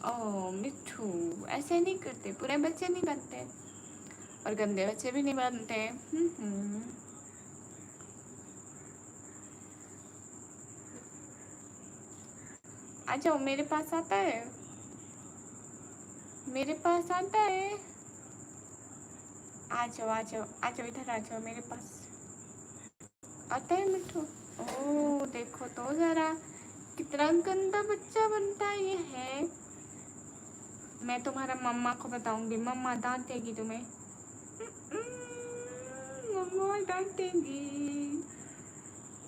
ओ मिट्ठू, ऐसे नहीं करते, पूरे बच्चे नहीं बनते और गंदे बच्चे भी नहीं बनते। आ जाओ, मेरे पास आता है, मेरे पास आता है। आ जाओ आ जाओ आ जाओ, इधर आ जाओ मेरे पास। आता है मिट्ठू। ओ देखो तो जरा, कितना गंदा बच्चा बनता है ये है। मैं तुम्हारा मम्मा को बताऊंगी, मम्मा डांटेगी तुम्हें। मम्मा डांटेगी,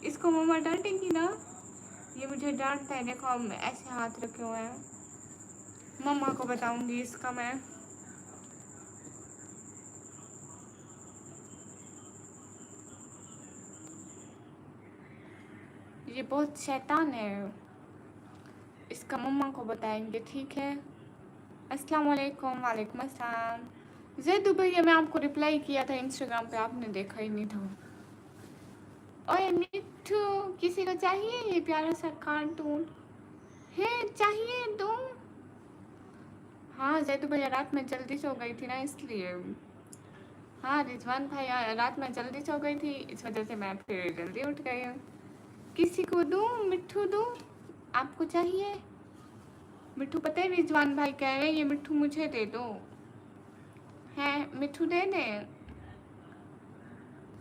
इसको मम्मा डांटेगी ना। ये मुझे डांटता है, देखो हम ऐसे हाथ रखे हुए हैं। मम्मा को बताऊंगी इसका मैं। ये बहुत शैतान है, इसका मम्मा को बताएंगे, ठीक है। अस्सलाम वालेकुम। वालेकुम अस्सलाम। जैदू भैया, मैं आपको रिप्लाई किया था इंस्टाग्राम पे, आपने देखा ही नहीं था। ओए मिट्ठू, किसी को चाहिए ये प्यारा सा कार्टून है? चाहिए तुम? हाँ जैदू भैया, रात में जल्दी सो गई थी ना इसलिए। हाँ रिजवान भाई, रात में जल्दी सो गई थी, इस वजह से मैं फिर जल्दी उठ गई हूँ। किसी को दूँ? मिट्ठू दूँ? आपको चाहिए मिट्ठू? पता है रिजवान भाई कह रहे हैं ये मिट्ठू मुझे दे दो। है मिट्ठू दे दें?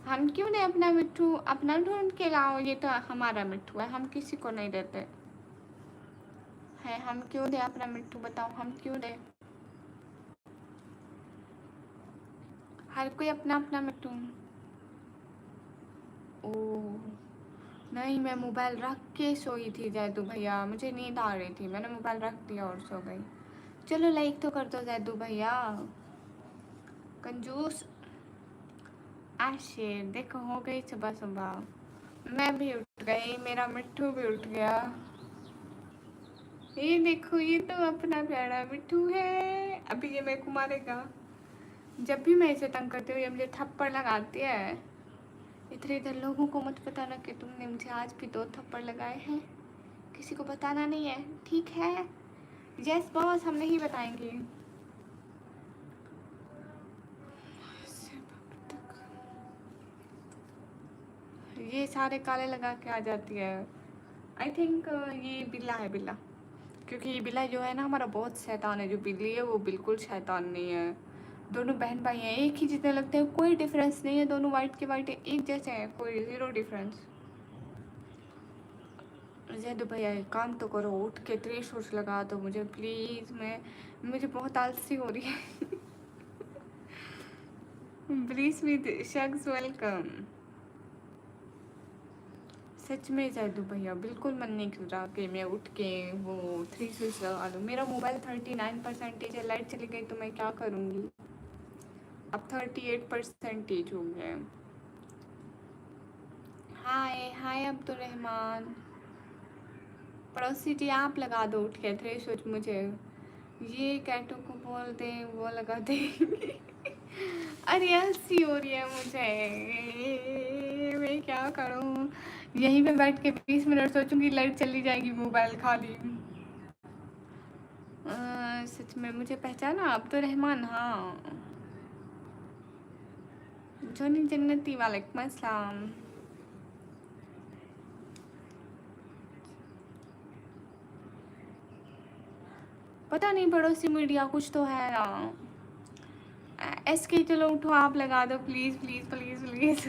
हम क्यों दें अपना मिट्ठू? अपना ढूंढ के लाओ, ये तो हमारा मिट्ठू है, हम किसी को नहीं देते है। हम क्यों दें अपना मिट्ठू, बताओ हम क्यों दें? हर कोई अपना अपना मिट्टू। ओ नहीं, मैं मोबाइल रख के सोई थी जैदू भैया, मुझे नींद आ रही थी, मैंने मोबाइल रख दिया और सो गई। चलो लाइक तो कर दो जैदू भैया, कंजूस। आशे देखो, हो गई सुबह सुबह, मैं भी उठ गई, मेरा मिट्टू भी उठ गया। ये देखो, ये तो अपना प्यारा मिट्टू है, अभी ये मेरे को मारेगा। जब भी मैं इसे तंग करती हूँ ये मुझे थप्पड़ लगाती है। इधर इधर लोगों को मत बताना कि तुमने मुझे आज भी 2 थप्पड़ लगाए हैं, किसी को बताना नहीं है, ठीक है? यस बॉस, हम नहीं बताएंगे। ये सारे काले लगा के आ जाती है। आई थिंक ये बिल्ला है, बिल्ला, क्योंकि ये बिल्ला जो है ना हमारा बहुत शैतान है। जो बिल्ली है वो बिल्कुल शैतान नहीं है। दोनों बहन भाई हैं, एक ही जितने लगते हैं, कोई डिफरेंस नहीं है, दोनों वाइट के वाइट एक जैसे हैं, कोई 0 डिफरेंस। जैदू भैया एक काम तो करो, उठ के 3 शॉट्स लगा दो मुझे प्लीज़, मुझे बहुत आलसी हो रही है। प्लीज विद शख्स वेलकम। सच में जैदू भैया बिल्कुल मन नहीं कर रहा कि मैं उठ के वो 3 शॉट्स लगा दूँ। मेरा मोबाइल 39% है, लाइट चली गई तो मैं क्या करूँगी। अब 38% हो गया। हाय हाय अब्दुलरहमान, पड़ोसी जी आप लगा दो उठ के 3 शॉट मुझे। ये कैटो को बोल दे वो लगा देंगे। अरे हंसी हो रही है मुझे, मैं क्या करूं? यहीं पे बैठ के 20 मिनट सोचूंगी, लाइट चली जाएगी, मोबाइल खाली। सच में मुझे पहचाना अब्दुल रहमान? हाँ जोनी जन्नती, वालेकुम अस्सलाम। पता नहीं पड़ोसी मीडिया कुछ तो है ना। एसके चलो उठो, आप लगा दो प्लीज़ प्लीज़ प्लीज़ प्लीज़।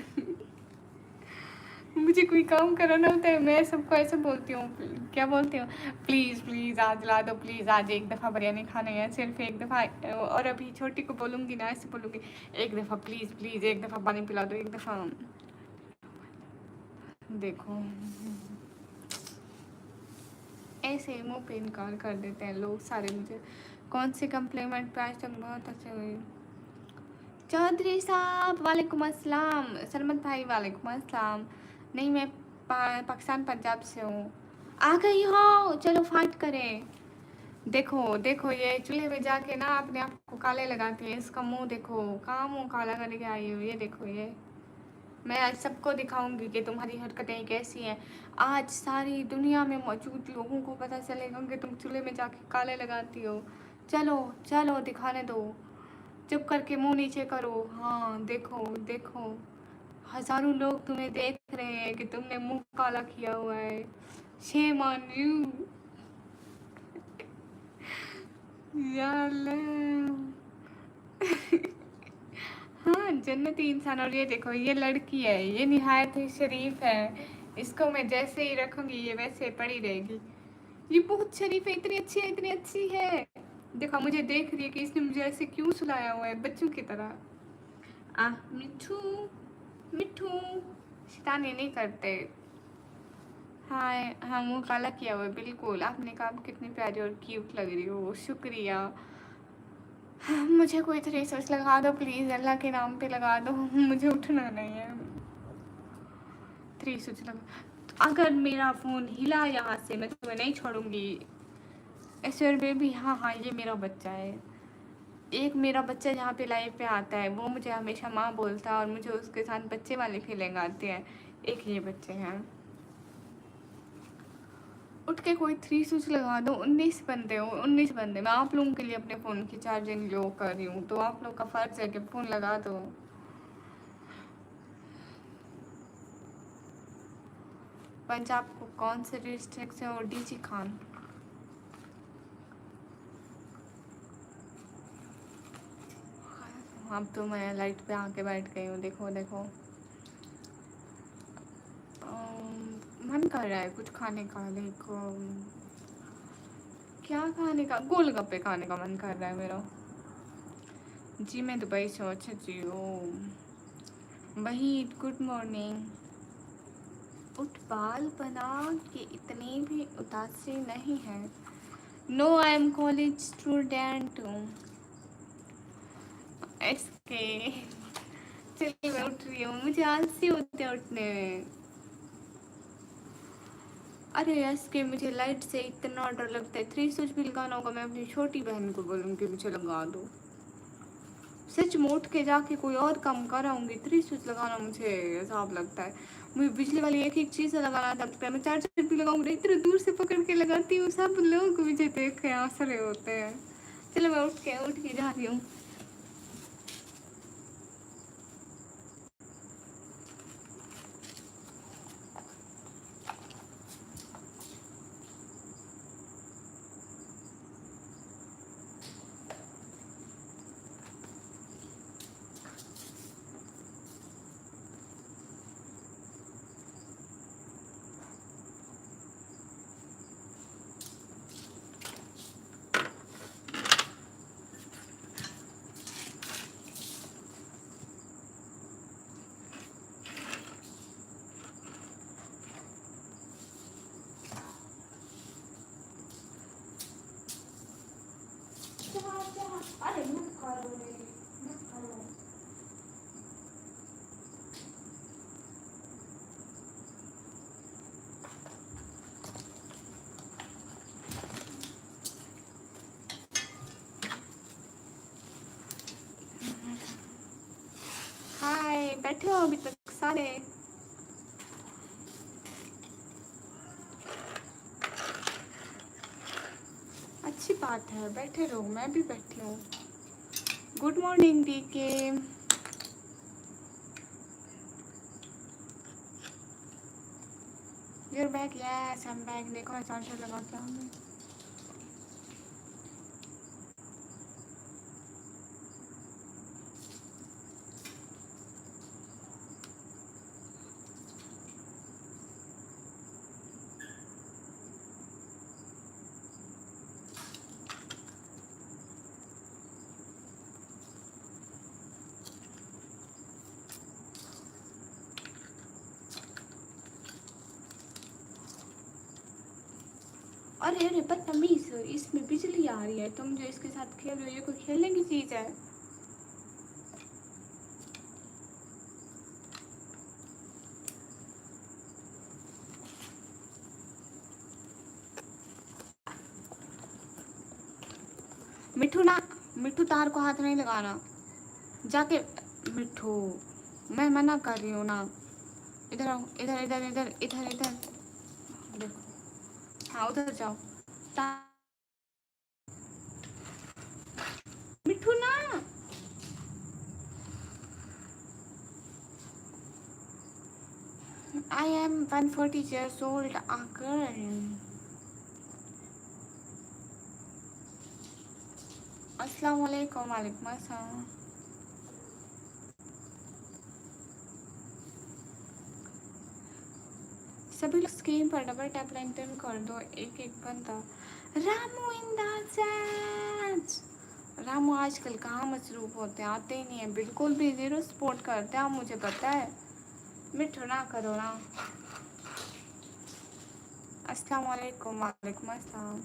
मुझे कोई काम कराना होता है, मैं सबको ऐसे बोलती हूँ, क्या बोलती हूँ, प्लीज़ प्लीज़ आज ला दो, प्लीज़ आज एक दफ़ा बिरयानी खाने है, सिर्फ एक दफ़ा। और अभी छोटी को बोलूँगी ना, ऐसे बोलूँगी, एक दफ़ा प्लीज़ प्लीज़, एक दफ़ा पानी पिला दो, एक दफ़ा। देखो ऐसे ही मुँह पे इनकार कर देते हैं लोग सारे मुझे। कौन सी कम्प्लीमेंट पे आज तक बहुत अच्छे हुई। चौधरी साहब वालेकुम अस्सलाम। सरमत भाई वालेकुम अस्सलाम। नहीं मैं पाकिस्तान पंजाब से हूँ। आ गई हो, चलो फाइट करें। देखो देखो, ये चूल्हे पे जाके ना अपने आप को काले लगाती है, इसका मुंह देखो, कहाँ मुंह काला करके आई हुई है, देखो ये। मैं आज सबको दिखाऊंगी कि तुम्हारी हरकतें कैसी हैं। आज सारी दुनिया में मौजूद लोगों को पता चलेगा कि तुम चूल्हे में जाके काले लगाती हो। चलो चलो दिखाने दो, चुप करके मुंह नीचे करो। हाँ देखो देखो, हजारों लोग तुम्हें देख रहे हैं कि तुमने मुंह काला किया हुआ है। Shame on you. या अल्लाह। हाँ जन्नती इंसान। और ये देखो, ये लड़की है, ये निहायत ही शरीफ है। इसको मैं जैसे ही रखूंगी ये वैसे पड़ी रहेगी। ये बहुत शरीफ है, इतनी अच्छी है, इतनी अच्छी है। देखो मुझे देख रही है कि इसने मुझे ऐसे क्यों सुलाया हुआ है बच्चों की तरह। मिठू मिठू, शैतानी नहीं करते। हाँ हाँ, मुँह काला किया हुआ है बिल्कुल। आपने कहा आप कितनी प्यारी और क्यूट लग रही हो, शुक्रिया। मुझे कोई थ्री स्विच लगा दो प्लीज़, अल्लाह के नाम पे लगा दो। मुझे उठना नहीं है। थ्री स्विच लगा, अगर मेरा फ़ोन हिला यहाँ से मैं तुम्हें नहीं छोड़ूंगी। ऐश्वर्य बेबी, हाँ हाँ ये मेरा बच्चा है। एक मेरा बच्चा जहाँ पे लाइव पे आता है वो मुझे हमेशा माँ बोलता है और मुझे उसके साथ बच्चे वाली फीलिंग आती है। एक ये बच्चे हैं। उठ के कोई थ्री स्विच लगा दो। 19 बंदे हो, 19 बंदे। मैं आप लोगों के लिए अपने फ़ोन की चार्जिंग लो कर रही हूँ, तो आप लोग का फ़र्ज़ है कि फ़ोन लगा दो। पंजाब को कौन से डिस्ट्रिक्ट से हो? डीजी खान। अब तो मैं लाइट पे आके बैठ गई हूँ। देखो देखो, मन कर रहा है कुछ खाने का। देखो क्या खाने का, गोलगप्पे खाने का मन कर रहा है मेरा। जी मैं दुबई से हूँ। अच्छा जी, ओ वही। Good morning. उठ बाल बना के इतनी भी उदासी नहीं है। No I am college student हूँ। इसके चलिए मैं उठ रही हूँ, मुझे आलसी होते हैं उठने में। अरे इसके मुझे लाइट से इतना डर लगता है। थ्री स्विच भी लगाना होगा। मैं अपनी छोटी बहन को बोलूँगी मुझे लगा दो। सच में उठ के जाके कोई और काम कराऊंगी। थ्री स्विच लगाना मुझे अजीब लगता है। मुझे बिजली वाली एक एक चीज़ लगाना लगता है। मैं चार्जर भी लगाऊंगी, इतने दूर से पकड़ के लगाती हूँ, सब लोग मुझे देख के हंस रहे होते हैं। चलो मैं उठ के जा रही हूँ। अरे मत करो रे, मत करो। हाय, बैठे हो अभी तक सारे? अच्छी बात है, बैठे रहो, मैं भी बैठी हूँ। Good morning DK. You're back? Yes I am back. देखो मैं चार्जर लगा के आऊँगी। अरे अरे बदतमीज, इसमें बिजली आ रही है, तुम जो इसके साथ खेल रहे हो ये कोई खेलने की चीज़ है? मिठू ना, मिठू तार को हाथ नहीं लगाना जाके। मिठू मैं मना कर रही हूँ ना। इधर आओ, इधर इधर इधर इधर इधर देखो। हाँ उधर जाओ। मिठू ना, I am 140 years old, a girl. अस्सलाम वालेकुम। वालेकुम अस्सलाम। सभी लोग स्क्रीन पर डबल टैप लेंटन कर दो, एक एक बंदा। रामू इन द चैट। रामू आजकल कहाँ मसरूफ होते हैं, आते ही नहीं है, बिल्कुल भी जीरो सपोर्ट करते हैं, मुझे पता है। मिठू ना करो ना। अस्सलाम वालेकुम। वालेकुम अस्सलाम।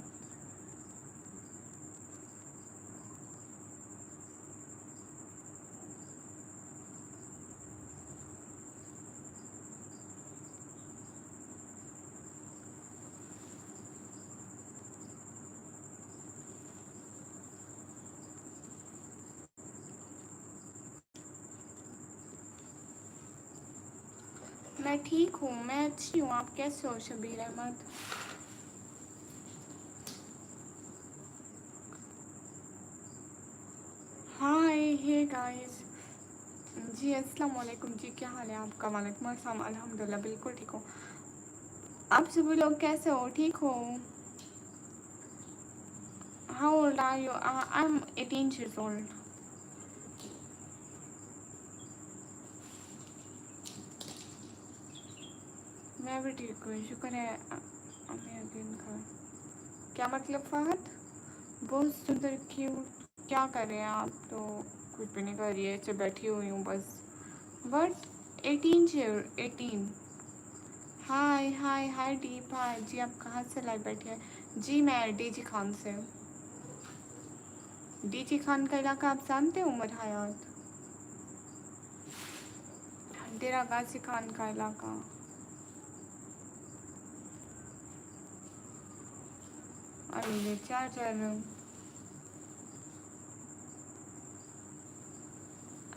मैं ठीक हूँ, मैं अच्छी हूँ, आप कैसे हो शबीर अहमद? हाय हे गाइस। जी अस्सलाम वालेकुम जी, क्या हाल है आपका? वालेकुम अस्सलाम। अल्हम्दुलिल्लाह बिल्कुल ठीक हो। आप सभी लोग कैसे हो, ठीक हो? How old are you? I am 18 years old. मैं भी ठीक हूँ, शुक्र है अम्मी अगेन का। क्या मतलब फहद? बहुत सुंदर क्यूट। क्या कर रहे हैं आप? तो कुछ भी नहीं कर रही है, चल बैठी हुई हूँ बस। बट 18। हाय हाय हाय दीप, हाय जी। आप कहाँ से लाइव बैठे हैं? जी मैं डीजी खान से। डीजी खान का इलाका आप जानते हो? उमर हयात, डेरा गाजी खान का इलाका। अरे ये चार्जर।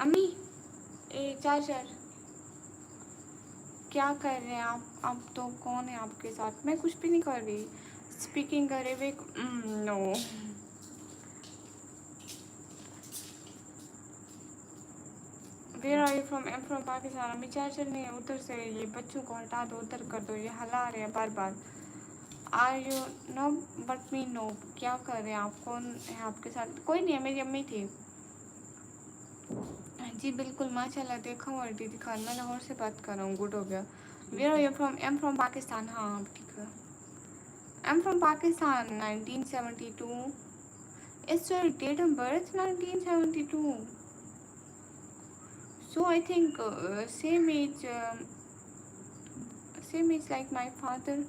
अम्मी, ए चार्जर। क्या कर रहे हैं आप तो कौन है आपके साथ? मैं कुछ भी नहीं कर रही। स्पीकिंग करे हुए no. Where are you from? I am from Pakistan. अम्मी चार्जर नहीं है, उधर से ये बच्चों को हटा दो, उधर कर दो, ये हला रहे हैं बार बार। Are you no? But me no. क्या कर रहे हैं आप? कौन है आपके साथ? कोई नहीं है, मेरी अम्मी थी। जी बिल्कुल माशाल्लाह, देखा हुआ दीदी खान। मैं लाहौर से बात कर रहा हूँ, गुड हो गया। Where are you from? I am from Pakistan. हाँ ठीक है। I am from Pakistan 1972। It's your date of birth 1972। So I think same age like my father.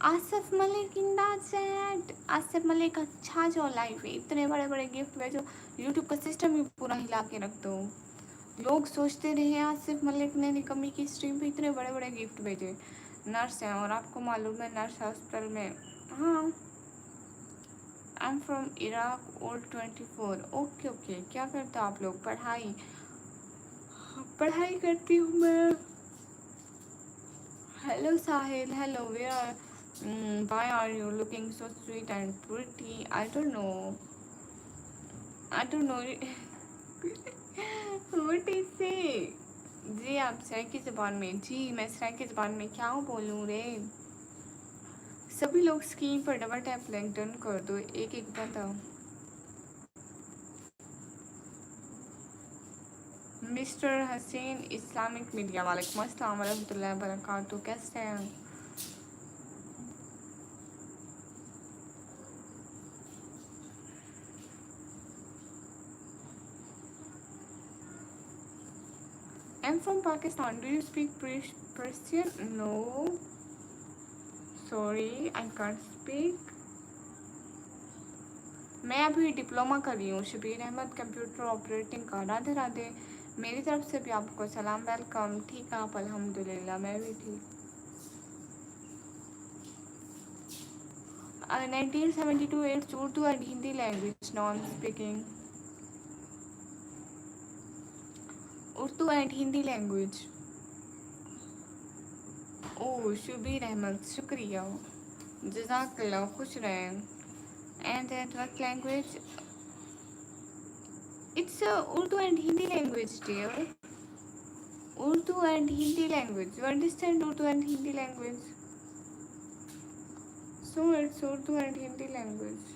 Asif Malik in the chat. Asif Malik अच्छा जो लाइफ है, इतने बड़े बड़े गिफ्ट भेजो, यूट्यूब का सिस्टम ही पूरा हिला के रख दो। लोग सोचते रहे आसिफ मलिक ने निकम्मी की स्ट्रीम पे इतने बड़े बड़े गिफ्ट भेजे। नर्स हैं और आपको मालूम है नर्स हॉस्पिटल में। हाँ आई am from Iraq, old 24। Okay okay. क्या करते हो आप लोग? पढ़ाई? पढ़ाई करती हूँ मैं। Hello Sahil, hello. Where why are you looking so sweet and pretty? I don't know what is it? जी आप सर की ज़बान में? जी मैं सर की ज़बान में क्या बोलूँ रे? सभी लोग स्क्रीन पर डबल टैप लिंक डन कर दो, एक एक बताओ। मिस्टर हसीन इस्लामिक मीडिया, वालेकुम अस्सलाम वरहमतुल्लाहि वबरकातुहू। कैसे हैं? I'm from Pakistan. Do you speak Persian? No. Sorry, I can't speak. मैं अभी डिप्लोमा कर रही हूँ शबीर अहमद, कंप्यूटर ऑपरेटिंग का। राधे राधे। मेरी तरफ से भी आपको सलाम, वेलकम। ठीक है आप? अल्हम्दुलिल्लाह मैं भी ठीक। 1972 it's Urdu and Hindi language. Now I'm speaking Urdu and Hindi language. ओह शुबीर अहमद, शुक्रिया, जज़ाकल्लाह, खुश रहें। And that what language? It's Urdu and Hindi language, dear. Urdu and Hindi language. You understand Urdu and Hindi language? So it's Urdu and Hindi language.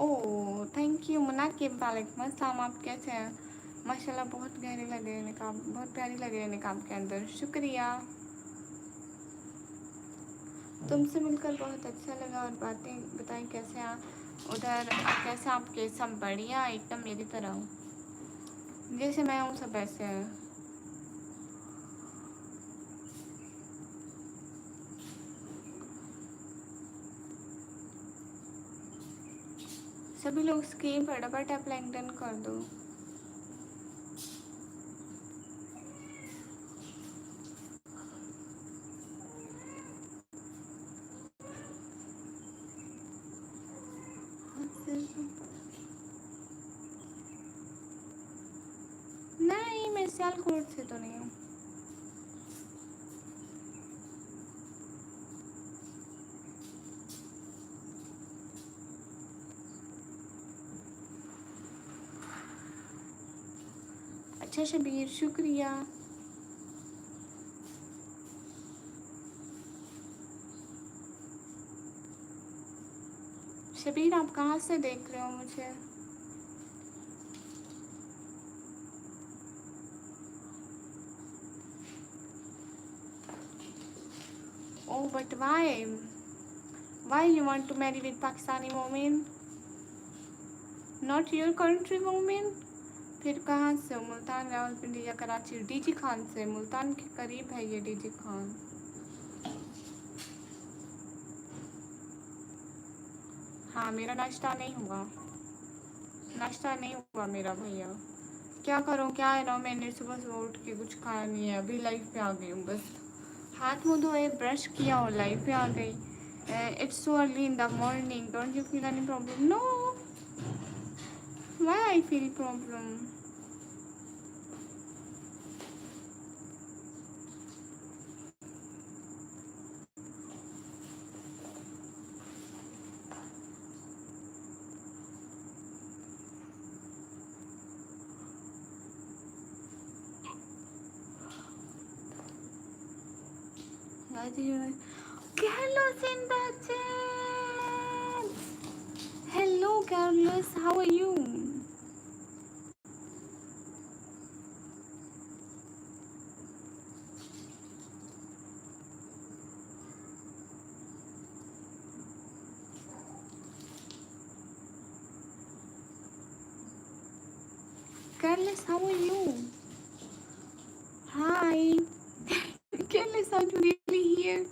Oh thank you Munakib, वालेकुम अस्सलाम, आप कैसे हैं? माशाल्लाह बहुत गहरे लगे हैं निकाब, बहुत प्यारी लगे हैं निकाब के अंदर, शुक्रिया। तुमसे मिलकर बहुत अच्छा लगा और बातें बताएं कैसे हैं उधर, कैसे आपके? सब बढ़िया, एकदम मेरी तरह हूँ, जैसे मैं हूँ सब ऐसे हैं। सभी लोग स्क्रीन फटाफट आप लैंगडन कर दो। नहीं मैं सियालकोट से तो नहीं हूँ। अच्छा शबीर, शुक्रिया। शबीर आप कहाँ से देख रहे हो मुझे? Oh, but why? Why you want to marry with Pakistani woman? Not your country woman? फिर कहाँ से हो? मुल्तान, रावलपिंडी या कराची? डीजी खान से, मुल्तान के करीब है ये डीजी खान। हाँ मेरा नाश्ता नहीं हुआ, नाश्ता नहीं हुआ मेरा भैया। क्या करूँ, क्या है ना, मैंने सुबह सुबह उठ के कुछ खाया नहीं है, अभी लाइफ पे आ गई हूँ बस। हाथ मुँह धोए, ब्रश किया और लाइफ पे आ गई। It's so early in the morning, don't you feel any problem? No, why I feel problem? Carlos in the chat. Hello Carlos, how are you? Carlos, how are you? Hi. Carlos, are you really here?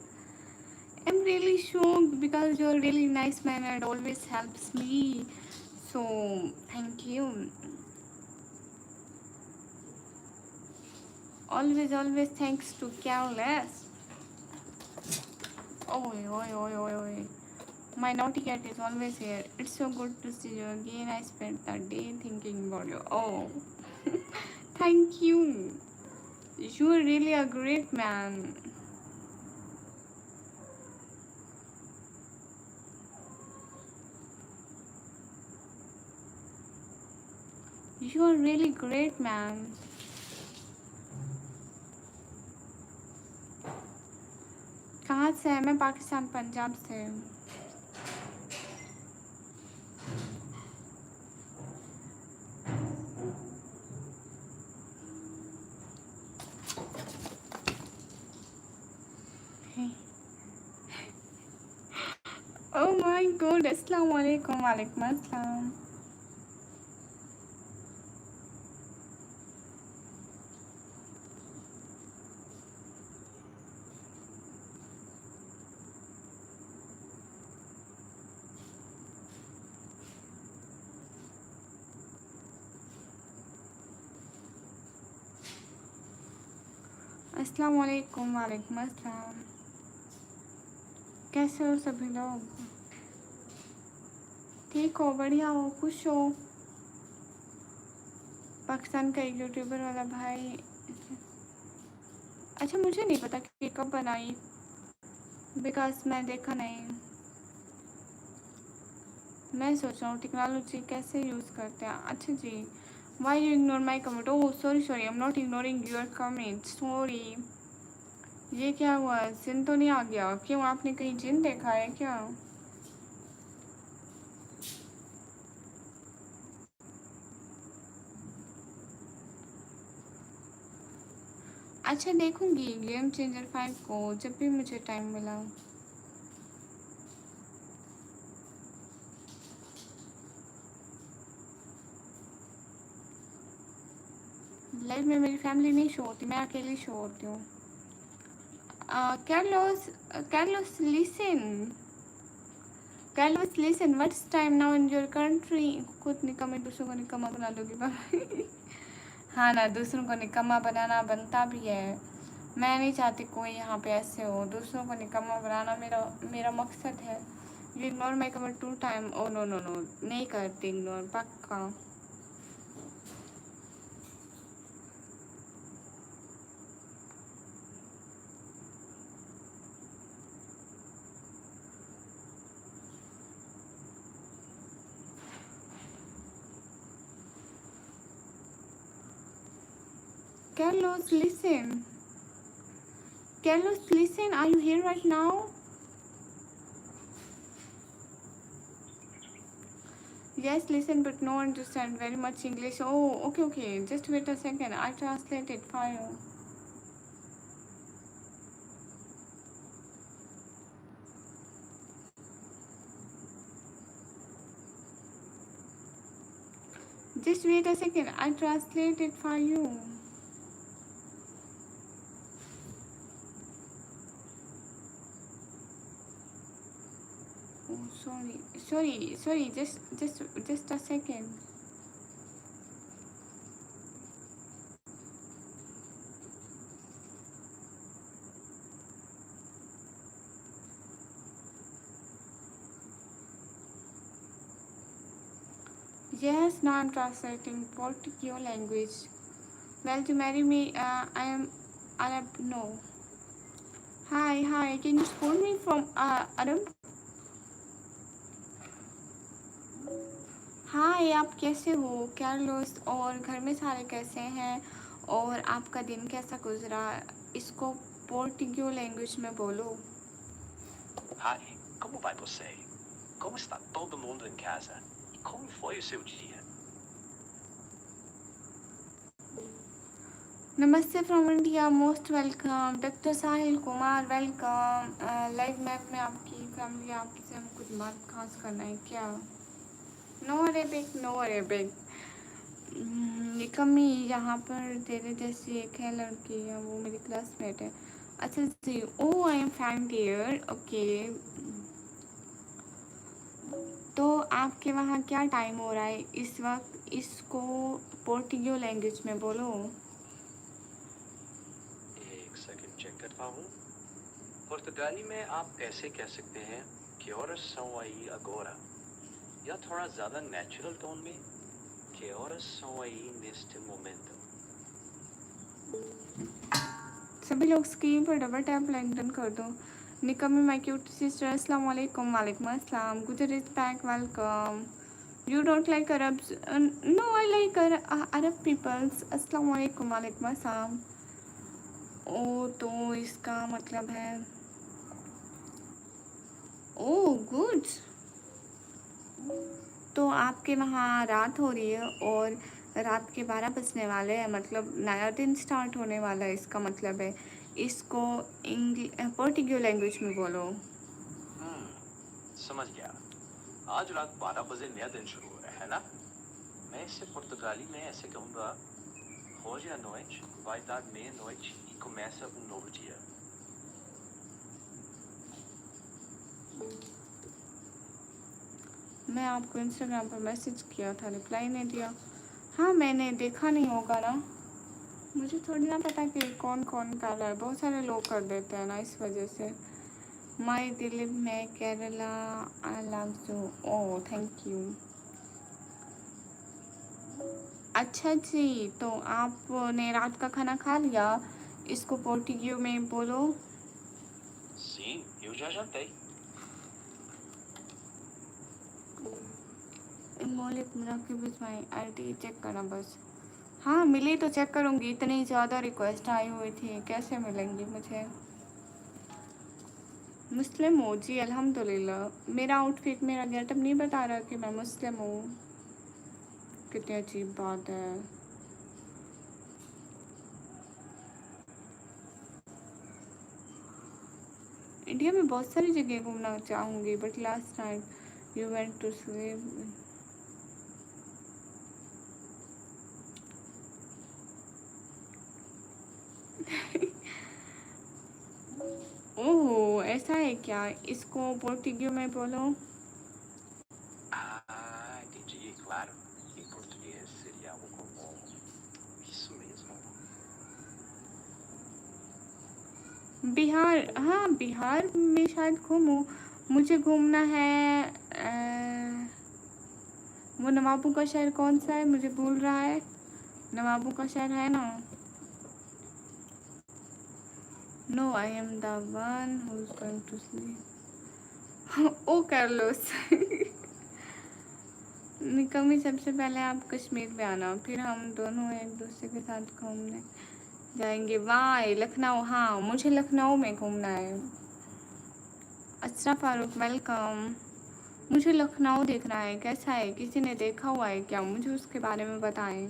I'm really shocked because you're a really nice man and always helps me. So, thank you. Always, always thanks to Carlos. Oi, oi, oi, oi, oi. My naughty cat is always here. It's so good to see you again. I spent the day thinking about you. Oh, thank you. You are really a great man. You are really great man. कहाँ से है? मैं पाकिस्तान, पंजाब से हूँ। Oh my God! अस्सलाम वालेकुम, वालेकुम अस्सलाम। अस्सलाम वालेकुम, वालेकुम अस्सलाम। कैसे हो सभी लोग? ठीक हो, बढ़िया हो, खुश हो? पाकिस्तान का एक यूट्यूबर वाला भाई। अच्छा, मुझे नहीं पता कि कब बनाई, बिकॉज मैं देखा नहीं। मैं सोच रहा हूँ टेक्नोलॉजी कैसे यूज़ करते हैं। अच्छा जी, why you ignore my comment? Oh sorry sorry, I am not ignoring your comment, sorry. ये क्या हुआ, जिन तो नहीं आ गया? क्यों, आपने कहीं जिन देखा है क्या? अच्छा, देखूंगी गेम चेंजर 5 को जब भी मुझे टाइम मिला। लाइव में मेरी फैमिली नहीं शो होती, मैं अकेली शो होती हूँ। Carlos, listen. Carlos, listen. What's time now in your country? खुद निकम्मे दूसरों को निकम्मा बना लोगी भाई। हाँ ना, दूसरों को निकम्मा बनाना बनता भी है। मैं नहीं चाहती कोई यहाँ पे ऐसे हो। दूसरों को निकम्मा बनाना मेरा मेरा मकसद है। You ignore my comment 2 time. Oh no no no, नहीं करती इग्नोर, पक्का। Carlos, listen. Carlos, listen. Are you here right now? Yes, listen, but no understand very much English. Oh, okay, okay. Just wait a second. I translate it for you. Just wait a second. I translate it for you. Oh, sorry, sorry, sorry. Just a second. Yes, now I'm translating Portuguese language. Well, to marry me, I am Arab. No. Hi, hi. Can you support me from Arab? हाय, आप कैसे हो कैर्लोस? और घर में सारे कैसे हैं? और आपका दिन कैसा गुजरा? इसको पोर्टुगीज लैंग्वेज में बोलो। Hi, como vai você? Como está todo mundo em casa? E como foi o seu dia? नमस्ते from India, most welcome. Doctor Sahil Kumar, welcome. Live map में आपकी फैमिली, आपसे हम कुछ बात खास करना है क्या? No Arabic, no Arabic. कमी यहाँ पर तेरे जैसी एक है लड़की है, वो मेरी क्लासमेट है। अच्छा जी, oh I am fine dear, okay. तो आपके वहाँ क्या टाइम हो रहा है इस वक्त? इसको पोर्टुगीज लैंग्वेज में बोलो। एक सेकंड चेक करता हूँ। पुर्तगाली में आप ऐसे कह सकते हैं que horas são aí agora, या थोड़ा ज़्यादा नेचुरल टोन में que horas são aí neste momento। सभी लोग स्क्रीन पर डबल टैप लैंडन कर दो। निकम्मी माय क्यूट सिस्टर, अस्सलाम वालेकुम। वालेकुम अस्सलाम। गुजर is back, welcome. You don't like Arabs? No, I like Arab peoples. अस्सलाम वालेकुम, वालेकुम अस्सलाम। ओ, तो इसका मतलब है ओ गुड। तो आपके वहाँ रात हो रही है और रात के 12 बजने वाले हैं, मतलब नया दिन स्टार्ट होने वाला है, इसका मतलब है। इसको पोर्टुगीज लैंग्वेज में बोलो। समझ गया। आज रात 12 बजे नया दिन शुरू हो रहा है ना? मैं इसे पुर्तगाली में ऐसे कहूँगा hoje à noite vai dar meia-noite e começa novo dia। मैं आपको इंस्टाग्राम पर मैसेज किया था, रिप्लाई नहीं दिया। हाँ, मैंने देखा नहीं होगा ना, मुझे थोड़ी ना पता कि कौन कौन कर रहा है। बहुत सारे लोग कर देते हैं ना, इस वजह से। माई दिलीप मैं Kerala, I love you. Oh thank you. अच्छा जी, तो आपने रात का खाना खा लिया? इसको पोर्टुगीज में बोलो। Sim, eu já jantei. मौलिक मुराकिब इस्माइल आईडी चेक करना बस। हाँ मिली तो चेक करूँगी, इतनी ज़्यादा रिक्वेस्ट आई हुई थी, कैसे मिलेंगी मुझे? मुस्लिम हो जी अल्हम्दुलिल्लाह। मेरा आउटफिट, मेरा गेटअप नहीं बता रहा कि मैं मुस्लिम हूँ। कितनी अजीब बात है। इंडिया में बहुत सारी जगह घूमना चाहूँगी, but last night you went to sleep. Oh ऐसा है क्या? इसको पोर्टुगीज में बोलो। Ah, entendi, claro. Em português seria algo como isso mesmo. Bihar, हाँ बिहार में शायद घूमूँ। मुझे घूमना है वो नवाबों का शहर कौन सा है, मुझे भूल रहा है। नवाबों का शहर है ना। No I am the one who is going to sleep. Oh Carlos. निकमी, सबसे पहले आप कश्मीर में आना, फिर हम दोनों एक दूसरे के साथ घूमने जाएंगे। वाह लखनऊ, हाँ मुझे लखनऊ में घूमना है। अच्छा फारूक वेलकम। मुझे लखनऊ देखना है, कैसा है? किसी ने देखा हुआ है क्या? मुझे उसके बारे में बताएं।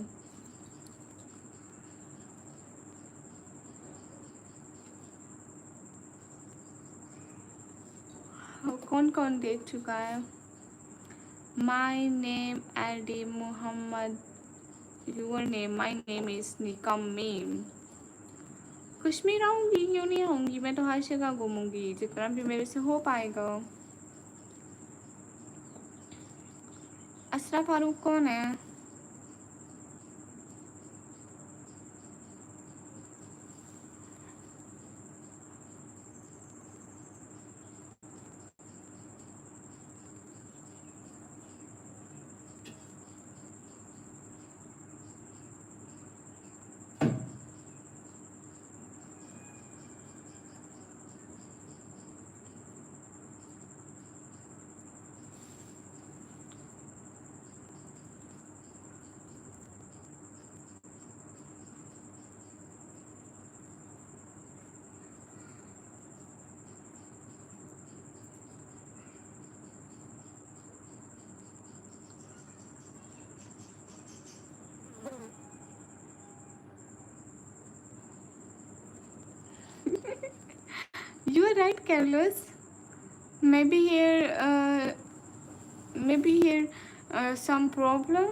कौन कौन देख चुका है? My name Adi Mohammed, your name? My name is निकम मीम। कश्मीर आऊँगी, क्यों नहीं आऊँगी? मैं तो हर जगह घूमूंगी जितना भी मेरे से हो पाएगा। असरा फारूक कौन है? You are right, Carlos. Maybe here some problem.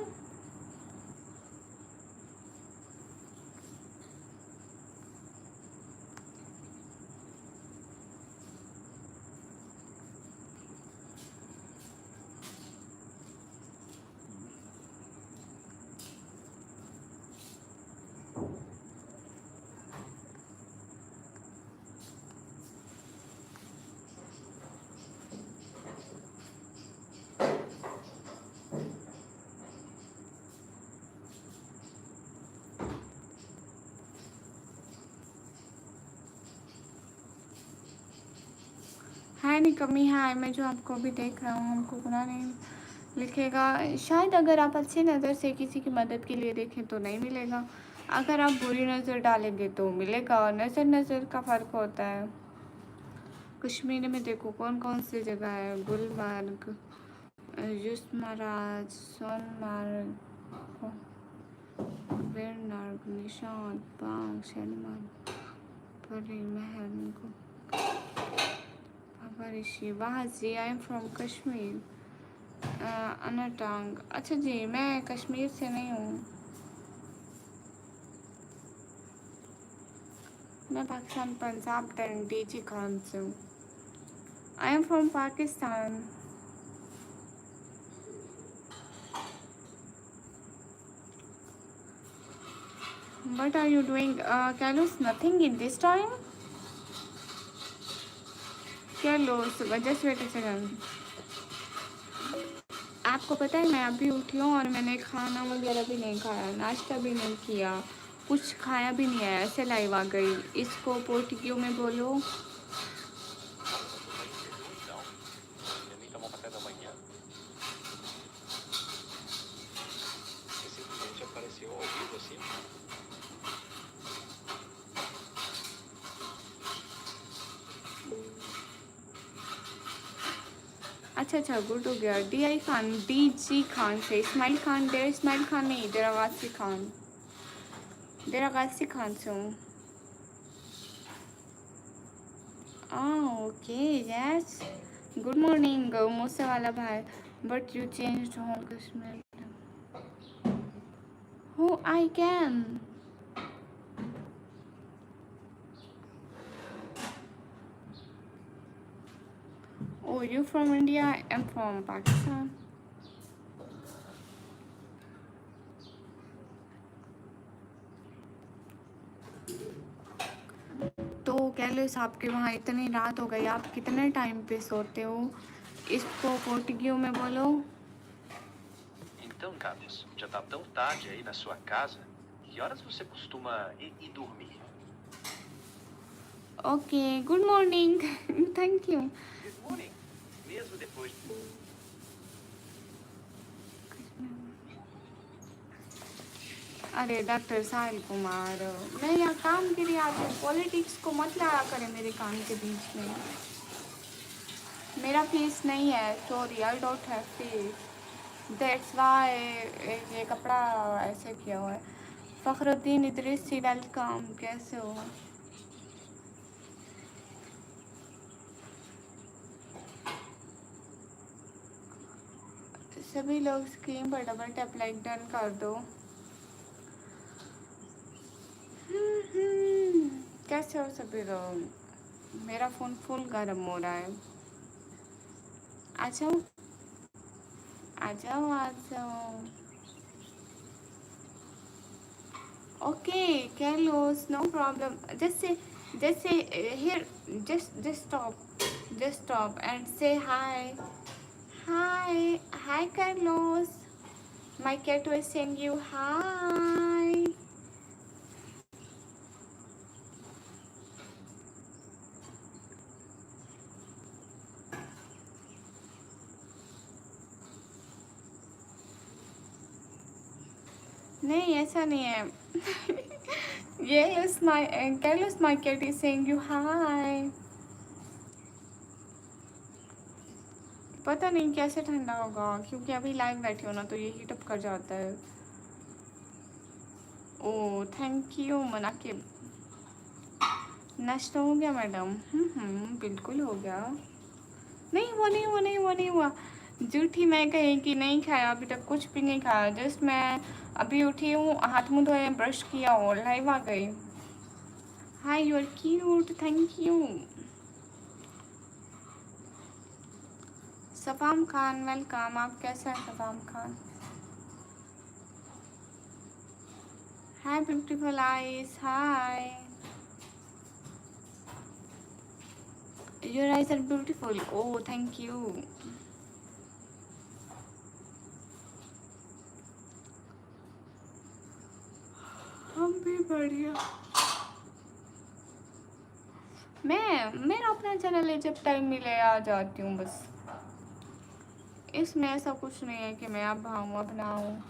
है नहीं कमी है, मैं जो आपको अभी देख रहा हूँ, हमको गुनाह नहीं लिखेगा शायद। अगर आप अच्छी नज़र से किसी की मदद के लिए देखें तो नहीं मिलेगा, अगर आप बुरी नज़र डालेंगे तो मिलेगा। नज़र नज़र का फ़र्क होता है। कश्मीर में देखो कौन कौन सी जगह है। गुलमर्ग, युस्मराज, सोनमर्ग, वेरनार्ग, निशांत बाग, शैलमर्ग, परी महल, Barishi, वाह जी। आई एम फ्रॉम कश्मीर, अनाटांग। अच्छा जी, मैं कश्मीर से नहीं हूँ, मैं पाकिस्तान पंजाब डीजी खान से हूँ। आई am from Pakistan. What are you doing? Carlos, nothing in this time? क्या लो जस्ट वेट अ सेकंड। आपको पता है मैं अभी उठी हूँ और मैंने खाना वगैरह भी नहीं खाया, नाश्ता भी नहीं किया, कुछ खाया भी नहीं है, ऐसे लाइव आ गई। इसको पोर्टुगियो में बोलो। Nossa, tu tá em jejum então? Você nem tomou café da manhã? Você simplesmente apareceu ao vivo assim? अच्छा अच्छा, गुड हो गया। D I Khan, D G Khan से इस्माइल खान, डेरा इस्माइल खान नहीं, डेरा गासी खान, डेरा गासी खान से हूँ। Okay yes, good morning Moose वाला भाई। But you change home Kashmir. हो I can. Oh, you from India? I'm from Pakistan. तो कैलिस आपके वहाँ इतनी रात हो गई, आप कितने टाइम पे सोते हो? इसको पोर्टुगियो में बोलो। Então, Carlos, já tá tão tarde aí na sua casa. Que horas você costuma ir dormir? Okay, good morning. Thank you. Good morning. Mesmo depois. अरे डॉक्टर साहिल कुमार, मैं यहाँ काम के लिए आती हूँ, पॉलिटिक्स को मत लाया करें मेरे काम के बीच में। मेरा फीस नहीं है, sorry I don't have fees, that's why ये कपड़ा ऐसे किया हुआ है। फ़खरुद्दीन इदरीसी वेलकम, कैसे हो? सभी लोग स्क्रीन पर डबल टैप लाइक डन कर दो। कैसे हो सभी लोग? मेरा फ़ोन फुल गर्म हो रहा है। आ जाओ आ जाओ आ जाओ। Okay Carlos, no problem. Just say here, just stop and say hi. Hi hi Carlos, my cat was saying you hi. नहीं ऐसा नहीं है। Yes, my Carlos, my cat is saying you hi. पता नहीं कैसे ठंडा होगा, क्योंकि अभी लाइव बैठी हो ना तो ये हीटअप कर जाता है। Oh thank you Munakib. नाश्ता हो गया मैडम? बिल्कुल हो गया। नहीं वो नहीं वो नहीं वो नहीं हुआ, झूठी मैं कहीं कि नहीं खाया, अभी तक कुछ भी नहीं खाया। जस्ट मैं अभी उठी हूँ, हाथ मुँह धोए, ब्रश किया और लाइव आ गई। Hi you are cute, thank you. Safam Khan welcome, आप कैसे हैं Safam Khan? Hi beautiful eyes, hi. Your eyes are beautiful, oh thank you. हम भी बढ़िया। मेरा अपना चैनल है, जब टाइम मिले आ जाती हूँ बस। इसमें ऐसा कुछ नहीं है कि मैं अब आऊँ अब ना आऊँ।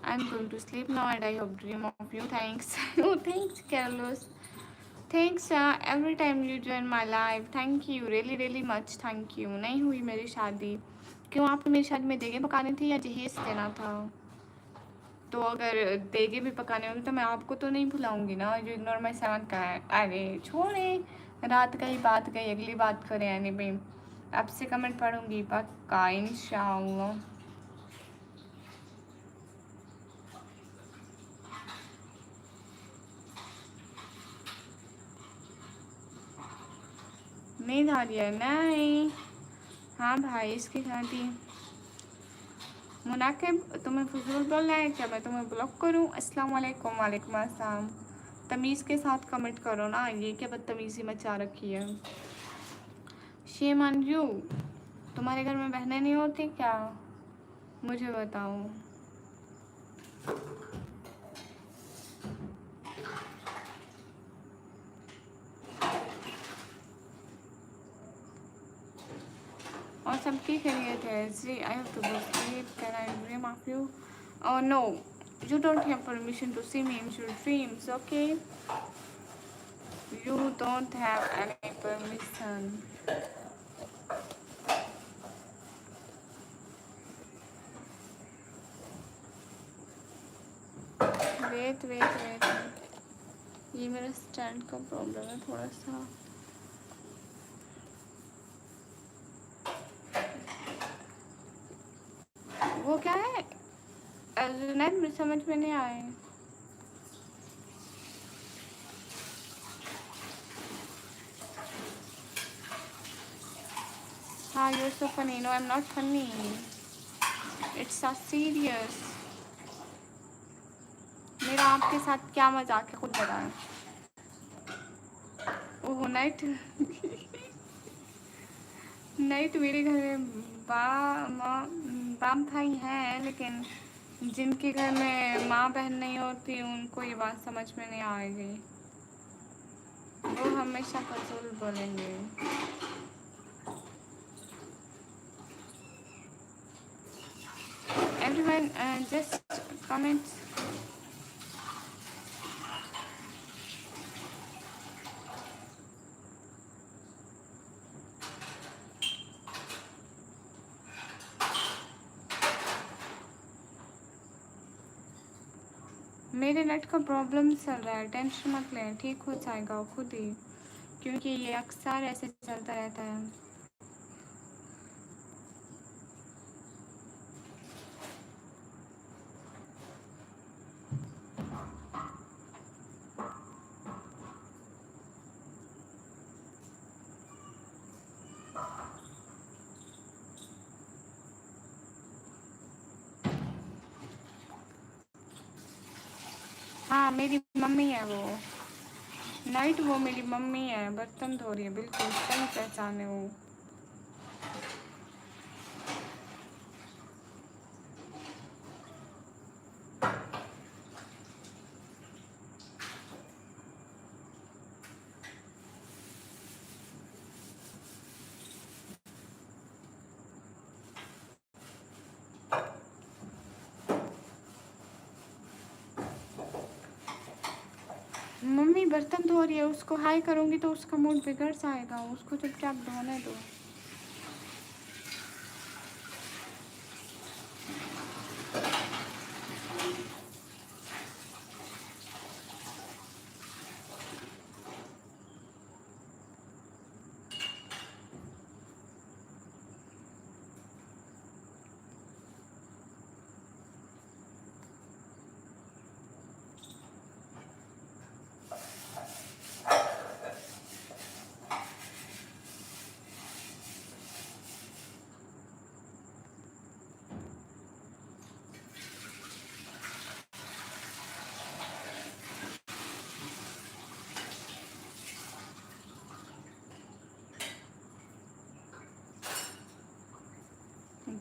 I'm going to sleep now and I hope dream of you. Thanks. Oh, thanks, Carlos. Thanks every time you join my live. Thank you really really much. Thank you. नहीं हुई मेरी शादी, क्यों आपको मेरी शादी में देगे पकानी थी या जहेज देना था? तो अगर देगे भी पकाने होंगे तो मैं आपको तो नहीं भुलाऊंगी ना। यू इग्नोर माई सेवन का है। अरे छोड़े, रात का ही बात गई, अगली बात करें। यानी भाई आपसे कमेंट पढ़ूंगी पक्का इंशाअल्लाह। नींद आ रही है? नहीं हाँ भाई, इसकी शादी मुनाकिब तुम्हें फजूल बोलना है क्या? मैं तुम्हें ब्लॉक करूँ? अस्सलाम वालेकुम। वालेकुम अस्सलाम। तमीज़ के साथ कमेंट करो ना, ये क्या बदतमीज़ी मचा रखी है। Shame on you. तुम्हारे घर में बहनें नहीं होती क्या? मुझे बताओ। और सब ठीक है थे जी। I have to go sleep, can I dream of you? No, you don't have permission to see me in your dreams, okay? You don't have any permission. Wait wait wait, ये मेरा स्टैंड का problem है थोड़ा सा। वो क्या है नहीं समझ में नहीं आए। हाँ, you're so funny. No, I'm not funny. It's so serious. मेरा आपके साथ क्या मजाक है, खुद बताएं। ओह नाइट। नाइट मेरे घर में बाम भाई हैं, लेकिन जिनके घर में माँ बहन नहीं होती उनको ये बात समझ में नहीं आएगी। वो हमेशा फजूल बोलेंगे। Everyone, just comment. मेरे नेट का प्रॉब्लम चल रहा है, टेंशन मत लें, ठीक हो जाएगा खुद ही, क्योंकि ये अक्सर ऐसे चलता रहता है। हाँ, मेरी मम्मी है वो। नाइट वो मेरी मम्मी है, बर्तन धो रही है, बिल्कुल सही पहचाने वो। मम्मी बर्तन धो रही है, उसको हाई करूँगी तो उसका मूड बिगड़ जाएगा, उसको चुपचाप धोने दो।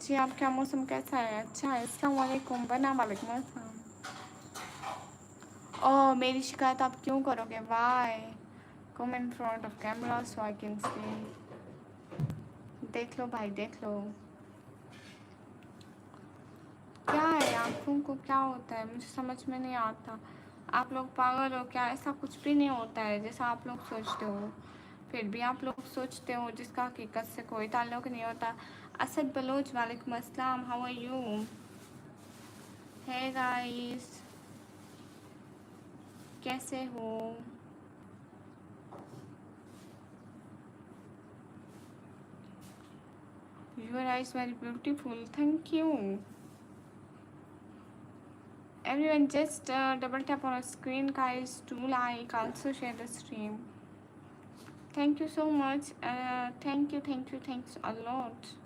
जी, आपका मौसम कैसा है? अच्छा है। अस्सलाम वालेकुम बना। वालेकुम अस्सलाम। ओह, मेरी शिकायत आप क्यों करोगे? Why come in front of camera so I can see. देख लो भाई, देख लो। क्या है, आँखों को क्या होता है, मुझे समझ में नहीं आता। आप लोग पागल हो क्या? ऐसा कुछ भी नहीं होता है जैसा आप लोग सोचते हो। फिर भी आप लोग सोचते हो, जिसका हकीकत से कोई ताल्लुक नहीं होता। असद बलोच, वालेकुम अस्सलाम, how are you? Hey guys, कैसे हो? Your eyes very beautiful, thank you. Everyone just double tap on a screen guys to like, also share the stream. Thank you so much. Thank you, thanks a lot.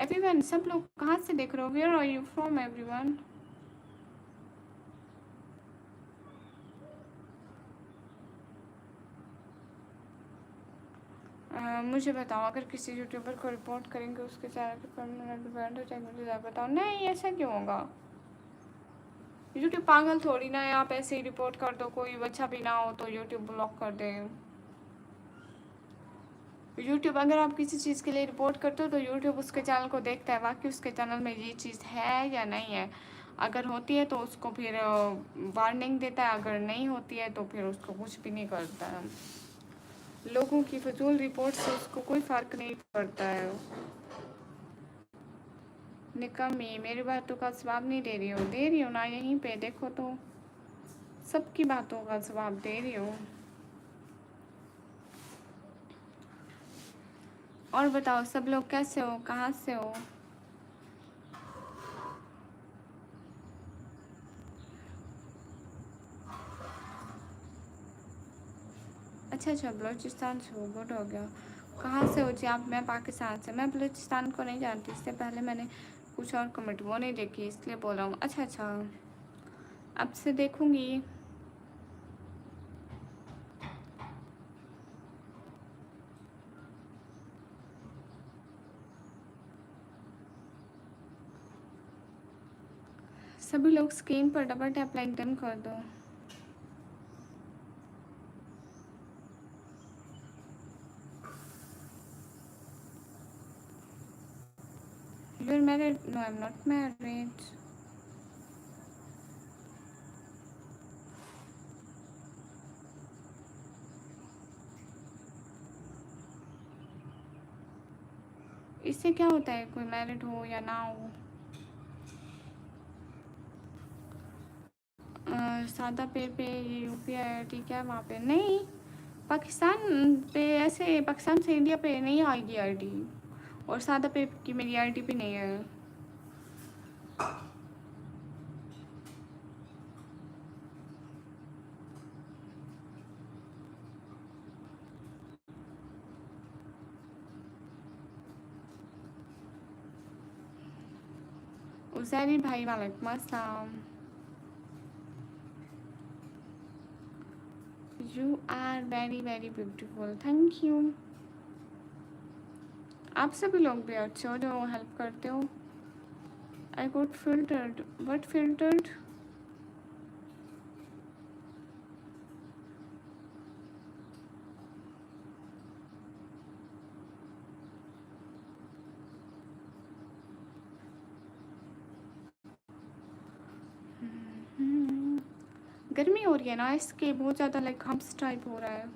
Everyone, सब लोग कहाँ से देख रहे हो? Where are you from everyone? मुझे बताओ, अगर किसी यूट्यूबर को रिपोर्ट करेंगे उसके चैनल पे परमानेंट बैंड हो जाएगा, मुझे ज़रा बताओ। नहीं, ऐसा क्यों होगा? यूट्यूब पागल थोड़ी ना है, आप ऐसे ही रिपोर्ट कर दो, कोई बच्चा भी ना हो तो यूट्यूब ब्लॉक कर दे। यूट्यूब अगर आप किसी चीज़ के लिए रिपोर्ट करते हो तो यूट्यूब उसके चैनल को देखता है वाकई उसके चैनल में ये चीज़ है या नहीं है। अगर होती है तो उसको फिर वार्निंग देता है, अगर नहीं होती है तो फिर उसको कुछ भी नहीं करता है। लोगों की फजूल रिपोर्ट से उसको कोई फ़र्क नहीं पड़ता है। निकम्मी, मेरी बातों का जवाब नहीं दे रही हो? दे रही हो ना, यहीं पे देखो तो, सबकी बातों का जवाब दे रही हो। और बताओ, सब लोग कैसे हो, कहाँ से हो? अच्छा अच्छा, बलूचिस्तान से हो, गुड हो गया। कहाँ से हो जी आप? मैं पाकिस्तान से। मैं बलूचिस्तान को नहीं जानती, इससे पहले मैंने कुछ और कमेंट वो नहीं देखी, इसलिए बोल रहा हूँ। अच्छा अच्छा, अब से देखूँगी। सभी लोग स्क्रीन पर डबल टैप लाइक डन कर दो। You are married? No, I am not married. इससे क्या होता है कोई मैरिड हो या ना हो? सादा पे ये UPI ID क्या है वहाँ पे? नहीं, पाकिस्तान पे ऐसे, पाकिस्तान से इंडिया पे नहीं आएगी ID, और सादा पे की मेरी ID भी नहीं है। उजैरी भाई, वालेकुम अस्सलाम। You are very very beautiful, thank you. आप सभी लोग भी अच्छे हो जो हेल्प करते हो। I got filtered. What filtered? गर्मी हो रही है ना, इसके बहुत ज़्यादा लाइक हम्स टाइप हो रहा है,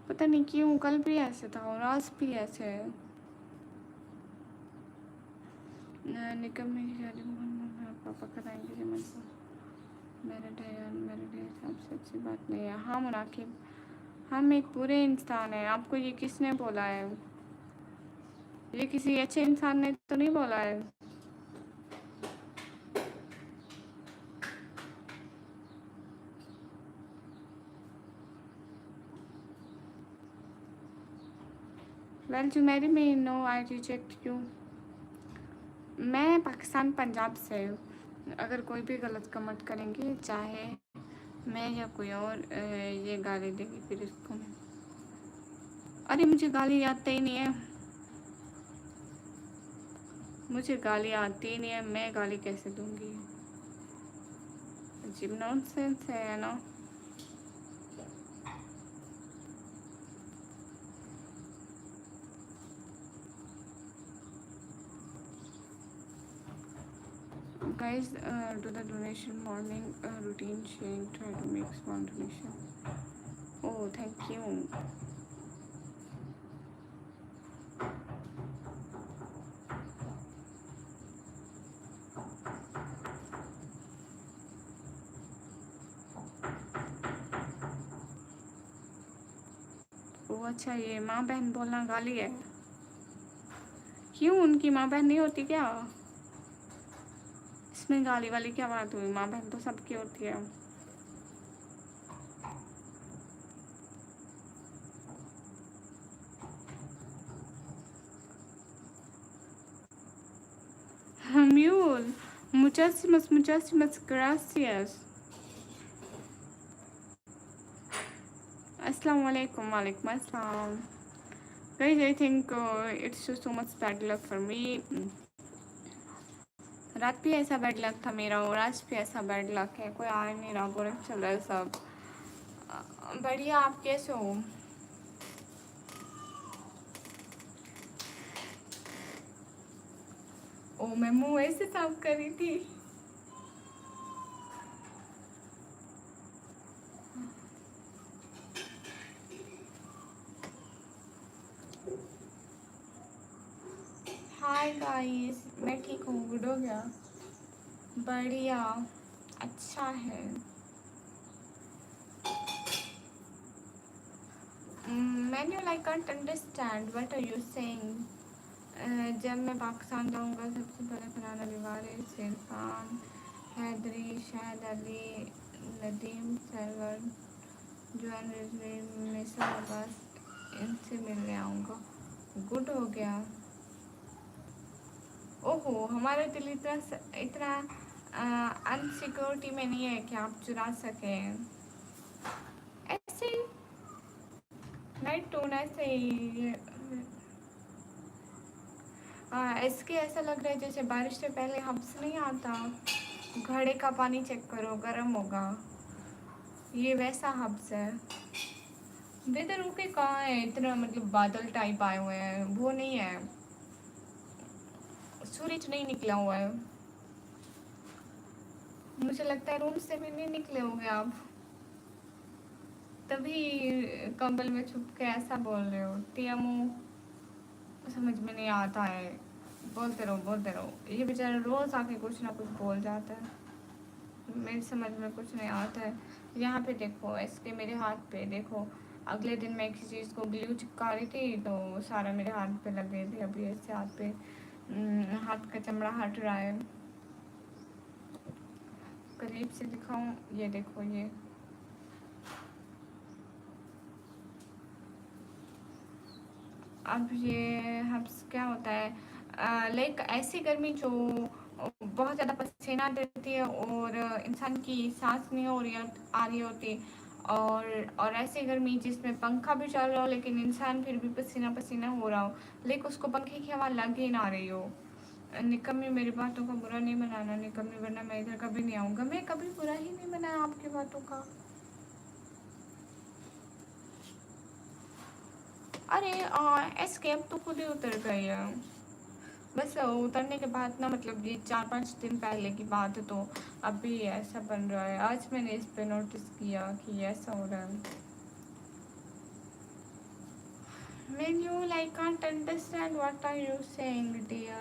पता नहीं क्यों। कल भी ऐसे था और आज भी ऐसे है। निकम मेरी शादी मोहन पापा कराएंगे जमन को। मैरिड है या अनमैरिड है, सबसे अच्छी बात नहीं है। हाँ मुनाकिब, हम एक बुरे इंसान हैं। आपको ये किसने बोला है? ये किसी अच्छे इंसान ने तो नहीं बोला है। Well to marry me, no I reject you. मैं पाकिस्तान पंजाब से हूँ। अगर कोई भी गलत कमेंट करेंगे, चाहे मैं या कोई और, ये गाली देगी फिर इसको मैं। अरे मुझे गाली आती ही नहीं है, मुझे गाली आती ही नहीं है, मैं गाली कैसे दूंगी? अजीब नॉनसेंस है ना। Guys, do the donation morning routine sharing, try to make small donation. Oh, thank you. ओ अच्छा, ये माँ बहन बोलना गाली है? क्यों, उनकी माँ बहन नहीं होती क्या? इसमें गाली वाली क्या बात हुई? माँ बहन तो सबकी होती है। Mule, muchísimas gracias. Assalamu alaikum, walaikum assalam. Guys, I think it's just so much bad luck for me. रात भी ऐसा बैड लक था मेरा और आज भी ऐसा बैड लक है, कोई आ नहीं रहा, बोरिंग चल रहा है सब। बढ़िया, आप कैसे हो? ओ, मैं मुंह ऐसे साफ कर रही थी। हाय गाइस, मैं ठीक हूँ। गुड हो गया? बढ़िया, अच्छा है। Manual, I can't understand what are you saying. जब मैं पाकिस्तान जाऊँगा सबसे पहले फरहान अली वारिस, इरफान, हैदरी, शाहिद अली, नदीम सरवर, जॉन रिजवी, मिसर अब्बास, इनसे मिलने आऊँगा। गुड हो गया। ओहो, हमारा दिल इतना अनसिक्योरिटी में नहीं है कि आप चुरा सकें। ऐसे ही नाइट टोन ऐसे ही इसके ऐसा लग रहा है जैसे बारिश से पहले हब्स नहीं आता, घड़े का पानी चेक करो गर्म होगा, ये वैसा हब्स है। वेदर ओके कहाँ है? इतना मतलब बादल टाइप आए हुए हैं, वो नहीं है, सूरज नहीं निकला हुआ है। मुझे लगता है रूम से भी नहीं निकले होंगे आप, तभी कंबल में छुप के ऐसा बोल रहे हो। टीएमओ समझ में नहीं आता है, बोलते रहो। ये बेचारा रोज आके कुछ ना कुछ बोल जाता है, मेरी समझ में कुछ नहीं आता है। यहाँ पे देखो, इसके मेरे हाथ पे देखो, अगले दिन मैं किसी चीज़ को ग्लू चिपका रही थी तो सारा मेरे हाथ पे लग गए थे। अभी ऐसे हाथ पे हाथ का चमड़ा हट रहा है। करीब से दिखाऊं, ये देखो, ये अब ये हब्स क्या होता है? लाइक ऐसी गर्मी जो बहुत ज़्यादा पसीना देती है और इंसान की सांस नहीं हो रही आ रही होती, और ऐसी गर्मी जिसमें पंखा भी चल रहा हो लेकिन इंसान फिर भी पसीना पसीना हो रहा हो, लेकिन उसको पंखे की हवा लग ही ना रही हो। निकम्मी, मेरी बातों का बुरा नहीं बनाना निकम्मी, वरना मैं इधर कभी नहीं आऊँगा। मैं कभी बुरा ही नहीं बनाया आपकी बातों का। अरे एस्केप तो खुद ही उतर गई है। बस उतरने के बाद ना, मतलब ये 4-5 दिन पहले की बात है, तो अभी ऐसा बन रहा है। आज मैंने इस पे नोटिस किया कि ऐसा हो रहा है। Manuel, I can't understand what are you saying, dear.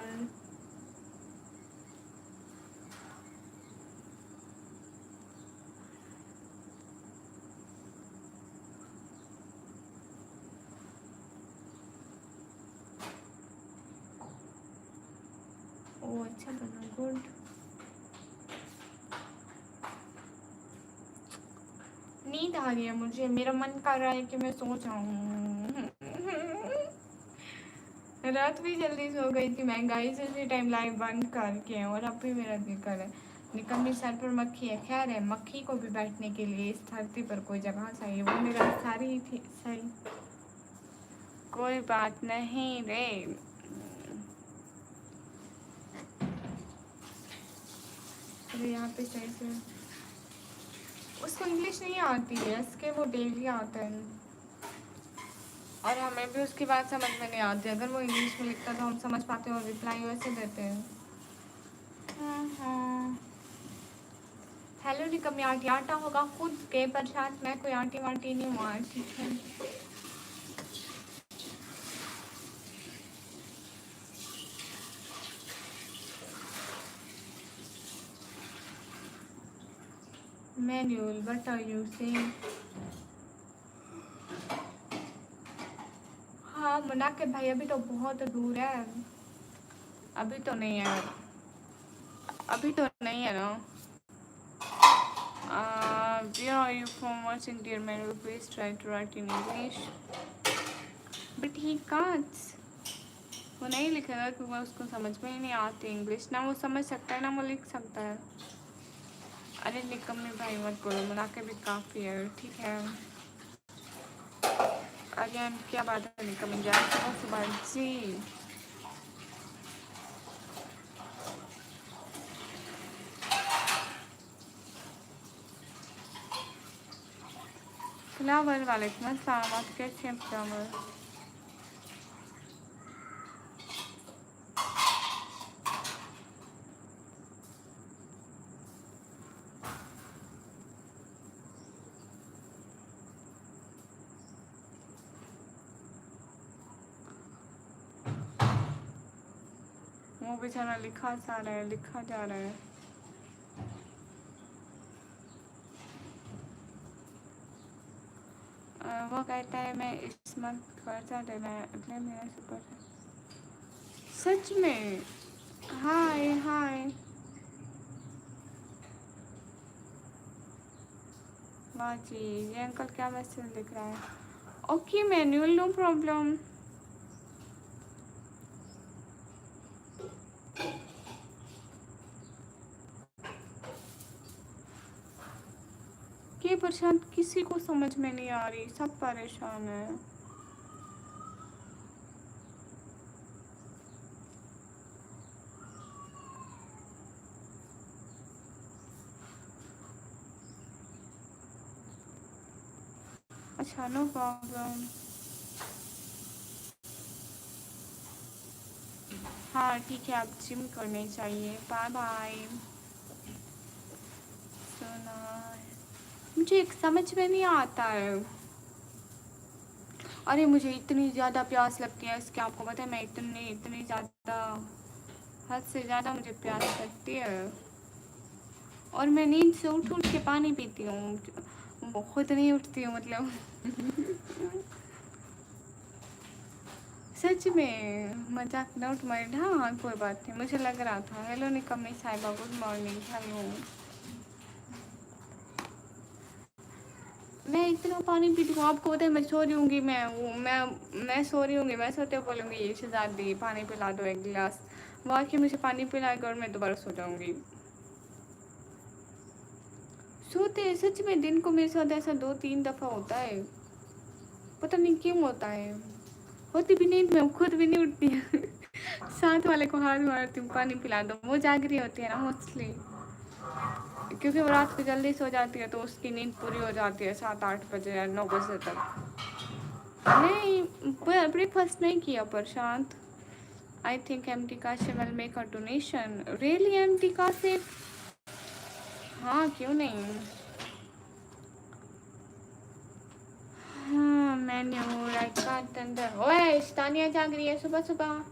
ओ अच्छा बना, गुड। नींद आ रही है मुझे, मेरा मन कर रहा है कि मैं सो जाऊं। रात भी जल्दी सो गई थी मैं गाइस, इसी टाइम लाइव बंद करके, और अब भी मेरा दिल कर है। निकम्मी, सर पर मक्खी है। खैर है, मक्खी को भी बैठने के लिए इस धरती पर कोई जगह चाहिए, वो मेरा सारी थी सही। कोई बात नहीं रे। अरे यहाँ पे सही से उसको इंग्लिश नहीं आती है, इसके वो डेली आता है, और हमें भी उसकी बात समझ में नहीं आती। अगर वो इंग्लिश में लिखता तो हम समझ पाते और रिप्लाई वैसे देते हैं। हेलो निकम्मी, आटी आटा होगा खुद के प्रसाद, मैं कोई आटी वाटी नहीं हूँ। ठीक है, manual, what are you saying? हाँ मुनाके भाई, अभी तो बहुत दूर है, अभी तो नहीं है, अभी तो नहीं है ना। Where are you from? Watching, dear Manuel? Please try to write in English. But he can't. वो नहीं लिखेगा क्योंकि उसको समझ में ही नहीं आती इंग्लिश, ना वो समझ सकता है ना वो लिख सकता है। अरे निकम्मे भाई मत बोलो, मना के भी काफ़ी है, ठीक है। अरे क्या बात है निकम्मे जाए सुबह सुबह जी। फ्लावर वालेकुम अस्सलाम, आप कैसे हैं फ्लावर? वो बेचारा लिखा जा रहा है, लिखा जा रहा है। वो कहता है मैं इस मंथ कर्जा देना है अगले महीने से पर। सच में? हाय हाय। वाह जी, ये अंकल क्या मैसेज लिख रहा है? Okay manual, no problem. ये परेशान किसी को समझ में नहीं आ रही, सब परेशान है। अच्छा नो प्रॉब्लम। हाँ ठीक है, आप जिम करनी चाहिए। Bye bye. सुना, मुझे एक समझ में नहीं आता है। अरे मुझे इतनी ज़्यादा प्यास लगती है इसके, आपको पता है मैं इतनी इतनी ज़्यादा, हद से ज़्यादा मुझे प्यास लगती है। और मैं नींद से उठ उठ के पानी पीती हूँ, वो खुद नहीं उठती हूँ मतलब। सच में, मजाक नोट माइंड। हाँ हाँ कोई बात नहीं, मुझे लग रहा था। हेलो निकम्मी साहिबा, गुड मॉर्निंग। हेलो। मैं इतना पानी पीती हूँ, आपको पता है मैं सो रही हूँगी, मैं सो रही हूँगी, मैं सोते बोलूँगी ये शहजादी पानी पिला दो एक गिलास, वाकई मुझे पानी पिलाएगा और मैं दोबारा सो जाऊँगी। सोते सच में दिन को मेरे साथ ऐसा 2-3 दफ़ा होता है, पता नहीं क्यों होता है। होती भी नींद में खुद भी नहीं उठती है। साथ वाले को हाथ मारती हूँ पानी पिला दो, वो जाग रही होती है ना मोस्टली, क्योंकि वो रात को जल्दी सो जाती है तो उसकी नींद पूरी हो जाती है 7-8 बजे या 9 बजे तक। नहीं ब्रेकफास्ट नहीं किया Prashant. I think MT Kashif will make a donation. Really MT Kashif? हाँ क्यों नहीं। हाँ मेन्यू राइट कार्ड अंदर। ओए स्तानिया जाग रही है सुबह सुबह,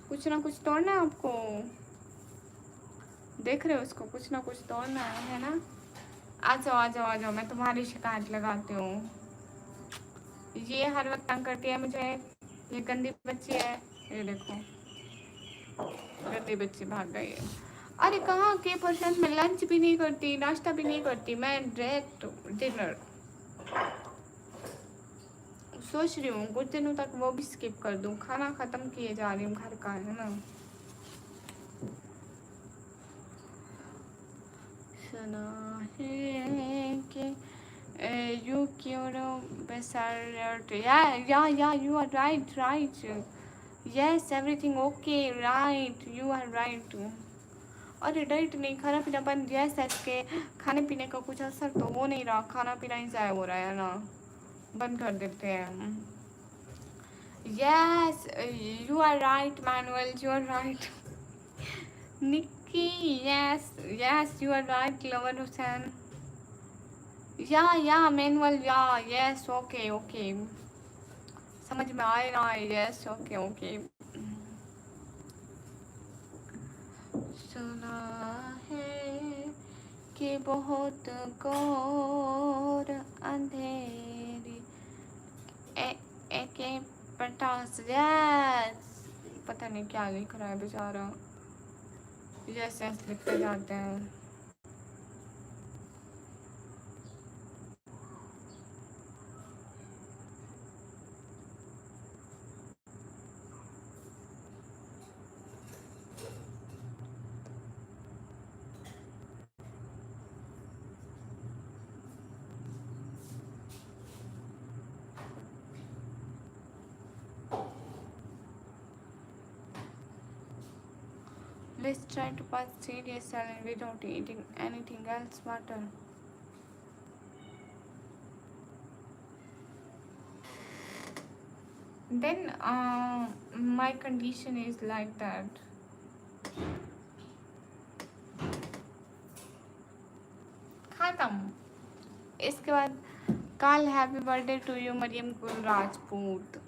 कुछ ना कुछ तोड़ना है आपको, देख रहे हो उसको, कुछ ना कुछ तोड़ना है ना। आ जाओ आ जाओ आ जाओ, मैं तुम्हारी शिकायत लगाती हूँ। ये हर वक्त तंग करती है मुझे, ये गंदी बच्ची है। ये देखो गंदी बच्ची भाग गई है। अरे कहाँ के परसेंट में लंच भी नहीं करती, नाश्ता भी नहीं करती, मैं डायरेक्ट डिनर सोच रही हूँ कुछ दिनों तक वो भी स्किप कर दूँ, खाना ख़त्म किए जा रही हूँ घर का, है ना। सुना है कि you quiero besar, yeah, you are right, yes, everything okay, right, you are right। अरे डाइट नहीं, खाना पीना बंद, यस के खाने पीने का कुछ असर तो हो नहीं रहा, खाना पीना ही ज़ाया हो रहा है ना, बंद कर देते हैं। Yes you are right Manuel, you are right Nikki, yes yes you are right lover Hussain, या मैनुअल, या यस ओके ओके, समझ में आ रहा है, यस ओके ओके। सुना है कि बहुत घोर अंधेरी एके पटास, यस पता नहीं क्या लिख रहा है बेचारा, यस यस लिखते जाते हैं। Let's try to pass 3 days challenge without eating anything else. Water. Then my condition is like that. खत्म. इसके बाद कल happy birthday to you Maryam Gul Rajput.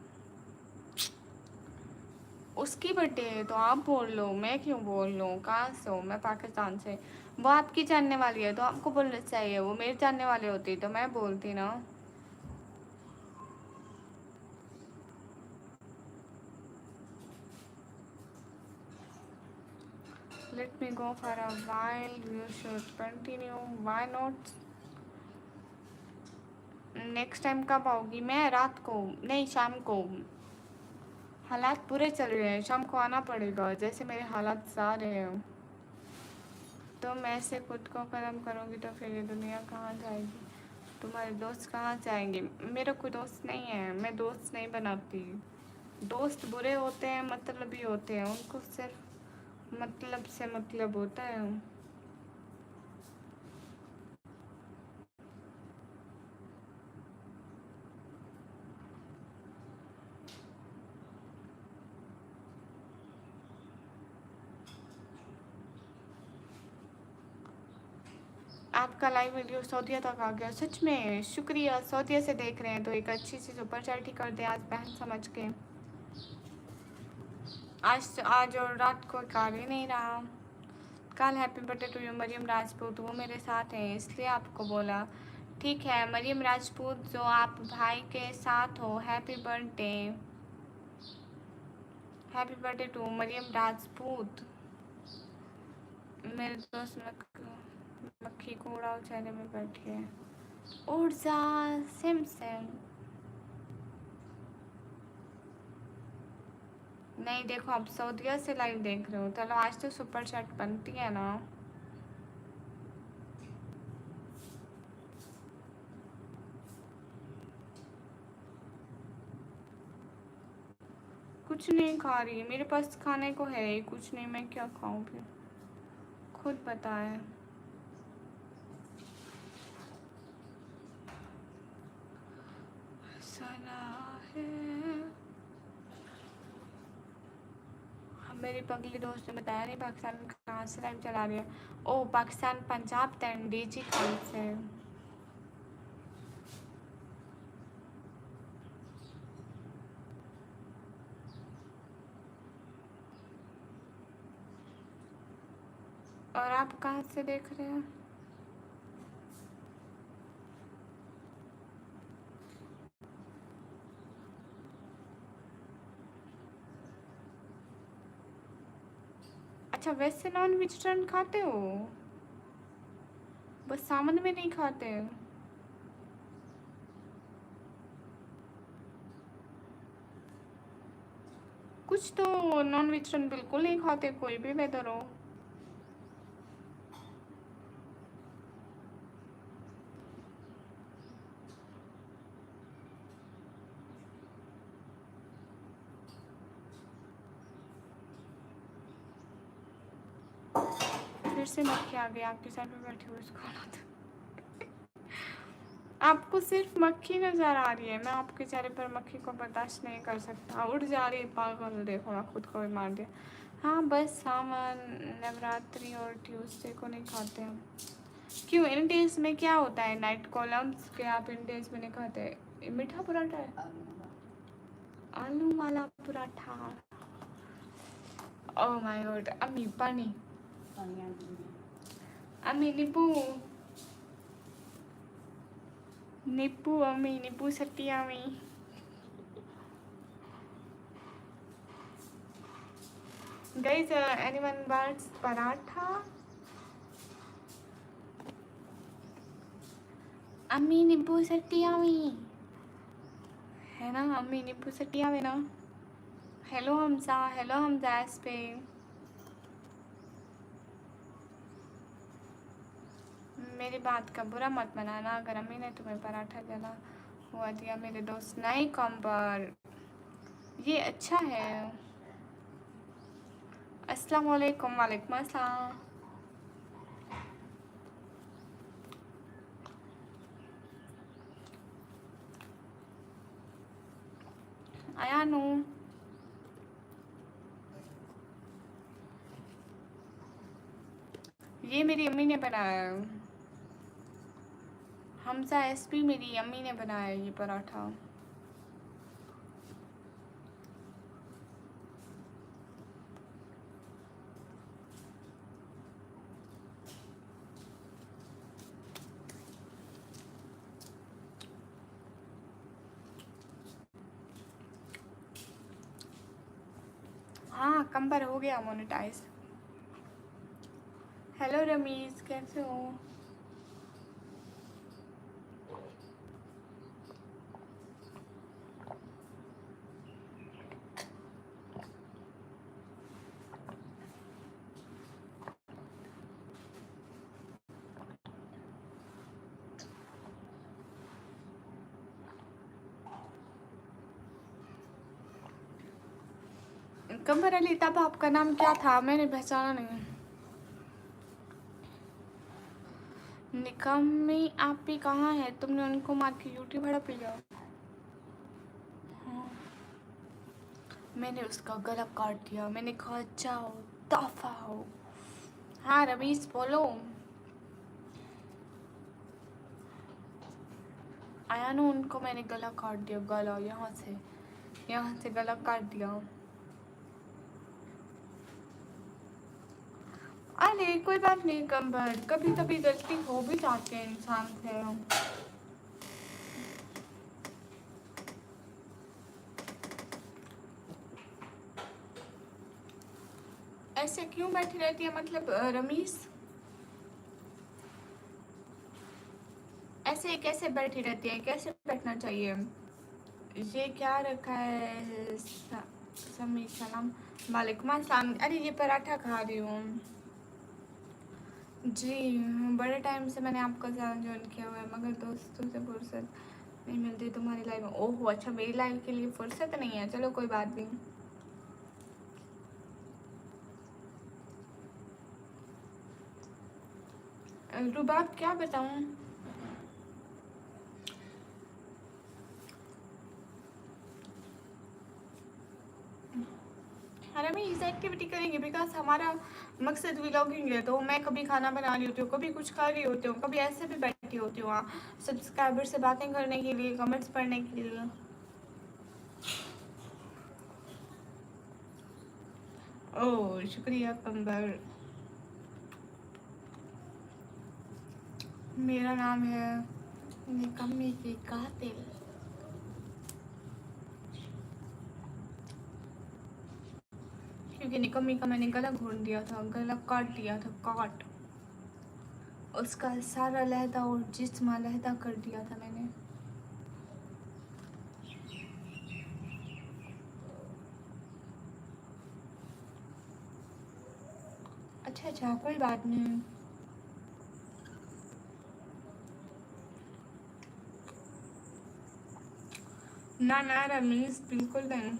उसकी बर्थडे है तो आप बोल लो, मैं क्यों बोल लूँ? कहाँ से हो? मैं पाकिस्तान से. वो आपकी जानने वाली है तो आपको बोलना चाहिए. वो मेरे जानने वाले होती तो मैं बोलती ना. Let me go for a while. You should continue. Why not? Next time कब आओगी? मैं रात को नहीं, शाम को. हालात बुरे चल रहे हैं, शाम को आना पड़ेगा. जैसे मेरे हालात जा रहे हैं तो मैं से खुद को ख़त्म करूँगी तो फिर ये दुनिया कहाँ जाएगी? तुम्हारे दोस्त कहाँ जाएंगे? मेरा कोई दोस्त नहीं है, मैं दोस्त नहीं बनाती. दोस्त बुरे होते हैं, मतलबी होते हैं. उनको सिर्फ मतलब से मतलब होता है. आपका लाइव वीडियो सऊदीया तक आ गया. सच में शुक्रिया. सऊदीया से देख रहे हैं तो एक अच्छी सी सुपर चैरिटी कर दे आज बहन समझ के. आज और रात को कार ही नहीं रहा. कल happy birthday to you Maryam Rajput. वो मेरे साथ हैं इसलिए आपको बोला. ठीक है मरियम राजपूत, जो आप भाई के साथ हो, happy birthday. Happy birthday to Maryam Rajput. मेरे दोस्त मक्खी को उड़ाओ चेहरे में बैठी है. उड़ जा सिम सिम. नहीं देखो, आप सऊदीया से लाइव देख रहे हो. चलो आज तो सुपर चैट बनती है ना. कुछ नहीं खा रही, मेरे पास खाने को है ही कुछ नहीं. मैं क्या खाऊं फिर? खुद बताए. मेरी पगली दोस्त ने बताया नहीं पाकिस्तान कहाँ से लाइव चला रही है. ओ पाकिस्तान, पंजाब डीजी खान से. और आप कहाँ से देख रहे हैं? अच्छा वैसे नॉन वेजिटेरियन खाते हो? बस सामान में नहीं खाते. कुछ तो नॉन वेजिटेरियन बिल्कुल नहीं खाते, कोई भी वेदर हो. फिर से मक्खी आ गई आपके साइड में बैठी हुई. उसको आपको सिर्फ मक्खी नजर आ रही है. मैं आपके चेहरे पर मक्खी को बर्दाश्त नहीं कर सकता. उड़ जा रही पागल. देखो मैं खुद को भी मार दिया. हाँ बस सामान नवरात्रि और ट्यूसडे को नहीं खाते हम. क्यों? इन डेज में क्या होता है? नाइट कॉलम्स के आप इन डेज में नहीं खाते? मीठा पराठा है, आलू वाला पराठा. Oh my God. अम्मी पानी. अम्मी नींबू. नींबू अम्मी, नींबू सट्टी अम्मी. Guys anyone wants paratha? अम्मी नींबू सट्टी अम्मी है ना. अम्मी नींबू सट्टी अम्मी ना. Hello Hamza. Hello Hamza S पे. मेरी बात का बुरा मत मनाना अगर अम्मी ने तुम्हें पराठा जला हुआ दिया. मेरे दोस्त नहीं कम पर. ये अच्छा है. अस्सलाम वालेकुम। वालेकुम अस्सलाम। आयानू, ये मेरी अम्मी ने बनाया है। हमजा एसपी मेरी अम्मी ने बनाया है ये पराठा। हाँ, कंबर हो गया मोनेटाइज। हेलो रमीज, कैसे हो? कंबर अली, तब आपका नाम क्या था? मैंने पहचाना नहीं। निकम्मी आप भी कहाँ है? तुमने उनको मार के यूट्यूब हड़प लिया। हाँ, मैंने उसका गला काट दिया। मैंने कहा जाओ दफा हो। हाँ रमीज बोलो। आया ना, उनको मैंने गला काट दिया। गला यहाँ से गला काट दिया। अरे कोई बात नहीं कंबर, कभी कभी गलती हो भी जाती है इंसान से। ऐसे क्यों बैठी रहती है मतलब रमीज? ऐसे कैसे बैठी रहती है? कैसे बैठना चाहिए? ये क्या रखा है? समी सलाम। वालेकुम अस्सलाम। अरे ये पराठा खा रही हूँ जी। बड़े टाइम से मैंने आपका चैनल ज्वाइन किया हुआ है, मगर दोस्तों से फुर्सत नहीं मिलती तुम्हारी लाइव में। ओहो अच्छा, मेरी लाइव के लिए फुर्सत नहीं है। चलो कोई बात नहीं। रुबाब क्या बताऊँ? अरे मैं इस एक्टिविटी करेंगे बिकॉज हमारा मकसद व्लॉगिंग है। तो मैं कभी खाना बना रही होती हूँ, कभी कुछ खा रही होती हूँ, कभी ऐसे भी बैठी होती हूँ वहाँ सब्सक्राइबर से बातें करने के लिए, कमेंट्स पढ़ने के लिए। ओह शुक्रिया कंबर। मेरा नाम है निकम्मी की कातिल। क्योंकि निकम्मी का मैंने गला घोट दिया था, गला काट दिया था। काट उसका सारा लहदा और जिस्म लहदा कर दिया था मैंने। अच्छा अच्छा कोई बात नहीं। ना ना रमीज बिल्कुल नहीं।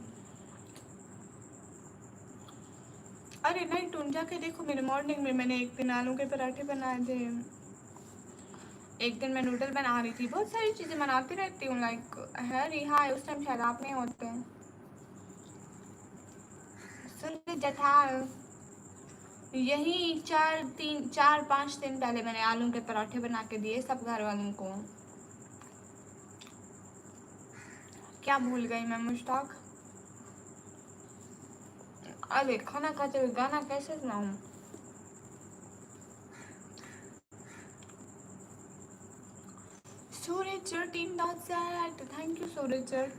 अरे नहीं, तुम जाके देखो मेरे मॉर्निंग में मैंने एक दिन आलू के पराठे बनाए थे, एक दिन मैं नूडल बना रही थी। बहुत सारी चीज़ें बनाती रहती हूँ। लाइक है रिहा है, उस टाइम शायद आप नहीं होते हैं। सुन जथा, यही 4-5 दिन पहले मैंने आलू के पराठे बना के दिए सब घर वालों को। क्या भूल गई मैं मुश्ताक? अरे खाना खाते हुए गाना कैसे सुनाऊं? Suraj sir 3.8, thank you Suraj sir.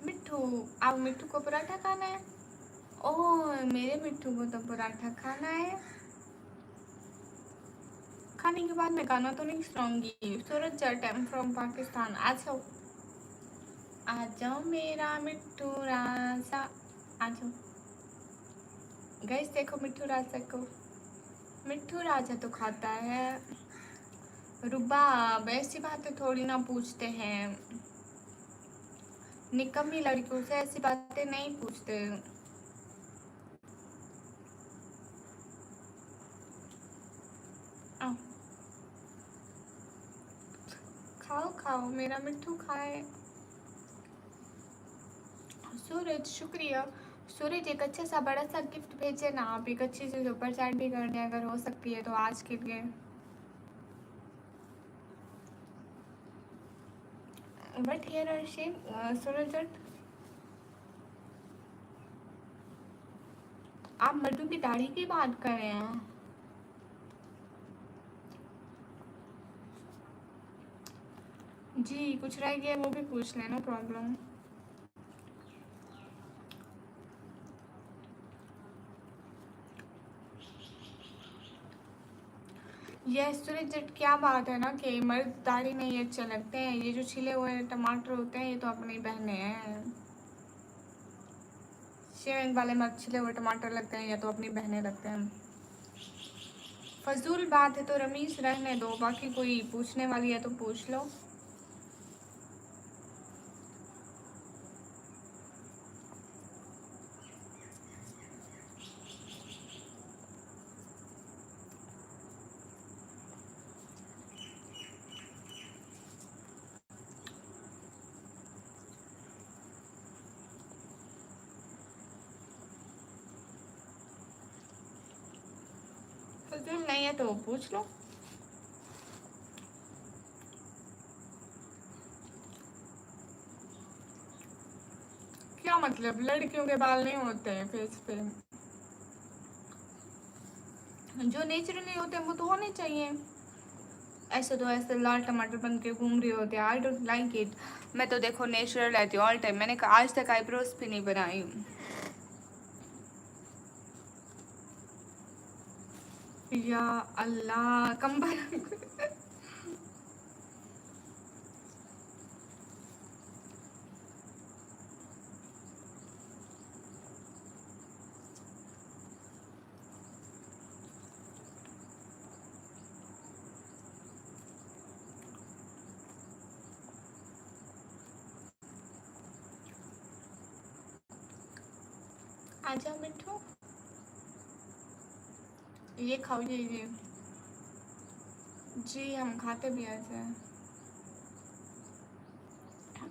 Mitthu, आप मिट्टू को पराठा खाना है? ओह मेरे मिट्टू को तो पराठा खाना है। खाने के बाद मैं गाना तो नहीं सुनाऊंगी। सूरज सर टाइम फ्रॉम पाकिस्तान, आ जाओ आ जाओ मेरा मिट्टू राजा, आ जाओ। गैस देखो मिट्टू राजा को, मिट्टू राजा तो खाता है। रुबाब ऐसी बातें थोड़ी ना पूछते हैं। निकम्मी लड़कियों से ऐसी बातें नहीं पूछते। आओ, खाओ खाओ, मेरा मिट्ठू खाए। सूरज शुक्रिया। सूरज एक अच्छा सा बड़ा सा गिफ्ट भेजे ना, आप एक अच्छी सी सुपर चैट भी कर दें अगर हो सकती है तो आज के लिए। बट हियर आर शेम सूरज, आप मर्दों की दाढ़ी की बात कर रहे हैं। जी कुछ रह गया वो भी पूछ लें, नो प्रॉब्लम। ये सूरज क्या बात है ना कि मर्द दाढ़ी नहीं अच्छे लगते हैं, ये जो छिले हुए टमाटर होते हैं ये तो अपनी बहनें हैं। शेविंग वाले मर्द छिले हुए टमाटर लगते हैं या तो अपनी बहनें लगते हैं। फजूल बात है तो रमीज रहने दो, बाकी कोई पूछने वाली है तो पूछ लो। फजूल नहीं है तो पूछ लो। क्या मतलब लड़कियों के बाल नहीं होते हैं फेस पे? जो नेचुरली होते हैं वो तो होने चाहिए। ऐसे तो ऐसे लाल टमाटर बन के घूम रही होते हैं, आई डोंट लाइक इट। मैं तो देखो नेचुरल रहती हूँ ऑल टाइम, मैंने आज तक आईब्रोज भी नहीं बनाई। या अल्लाह कंबल। आजा मिठू, ये खाओ ये। जी हम खाते भी ऐसे हैं।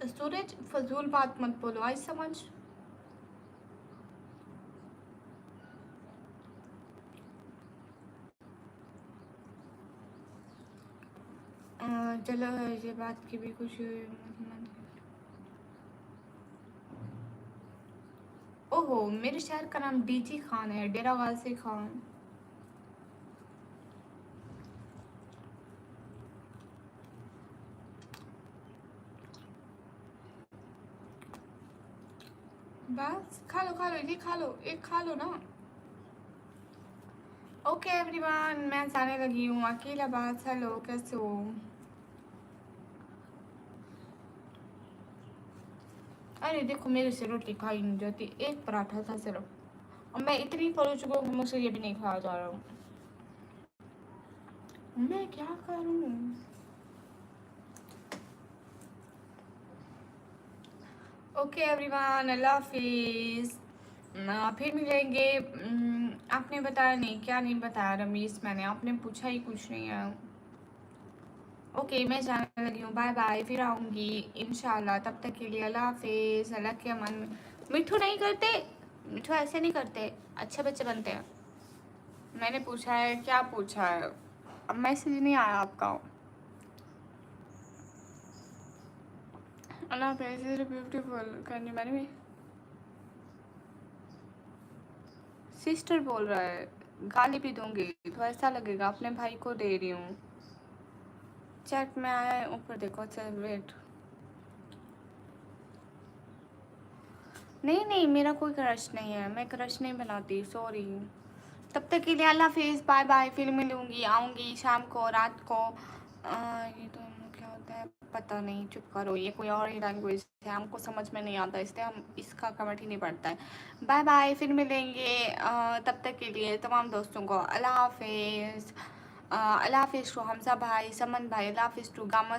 सूरज फजूल बात मत बोलो, आज समझ। चलो ये बात की भी कुछ ओहो, मेरे शहर का नाम डीजी खान है, डेरा गाजी खान। बस खा लो ये खा लो, एक खा लो ना। ओके एवरीवन, मैं जाने लगी हूँ, अकेला बात। हेलो कैसे हो? अरे देखो मेरे से रोटी खाई नहीं जाती, एक पराठा था सिर्फ, और मैं इतनी परो चुका हूँ कि मुझसे ये भी नहीं खाया जा रहा हूँ। मैं क्या करूँ? ओके एवरीवन, अल्लाह हाफिज़। फिर मिलेंगे। आपने बताया नहीं, क्या नहीं बताया रमीश, मैंने आपने पूछा ही कुछ नहीं है। ओके मैं जाने लगी हूँ, बाय बाय, फिर आऊँगी इंशाल्लाह, तब तक के लिए अल्लाह हाफिज़, अल्लाह के अमान में। मिठू नहीं करते, मिठू ऐसे नहीं करते, अच्छे बच्चे बनते हैं। मैंने पूछा है, क्या पूछा है? अब मैसेज नहीं आया आपका। अल्लाह हाफिज़, ब्यूटीफुल करने मैंने भी। सिस्टर बोल रहा है, गाली भी दूंगी तो ऐसा लगेगा अपने भाई को दे रही हूँ। चैट में आया है ऊपर देखो, सेलिब्रेट। नहीं नहीं मेरा कोई क्रश नहीं है, मैं क्रश नहीं बनाती, सॉरी। तब तक के लिए अल्लाह हाफिज़, बाय बाय, फिर मिलूंगी, आऊँगी शाम को, रात को। ये तो क्या होता है पता नहीं, चुप करो, ये कोई और ही लैंग्वेज है, हमको समझ में नहीं आता, इसलिए हम इसका कमेंट ही नहीं पड़ता है। बाय बाय, फिर मिलेंगे। तब तक के लिए तमाम दोस्तों को अल्लाह हाफिज़। अल्लाह हाफिज़ टू हमजा भाई, समन भाई, अल्लाह हाफिज़ टू गामा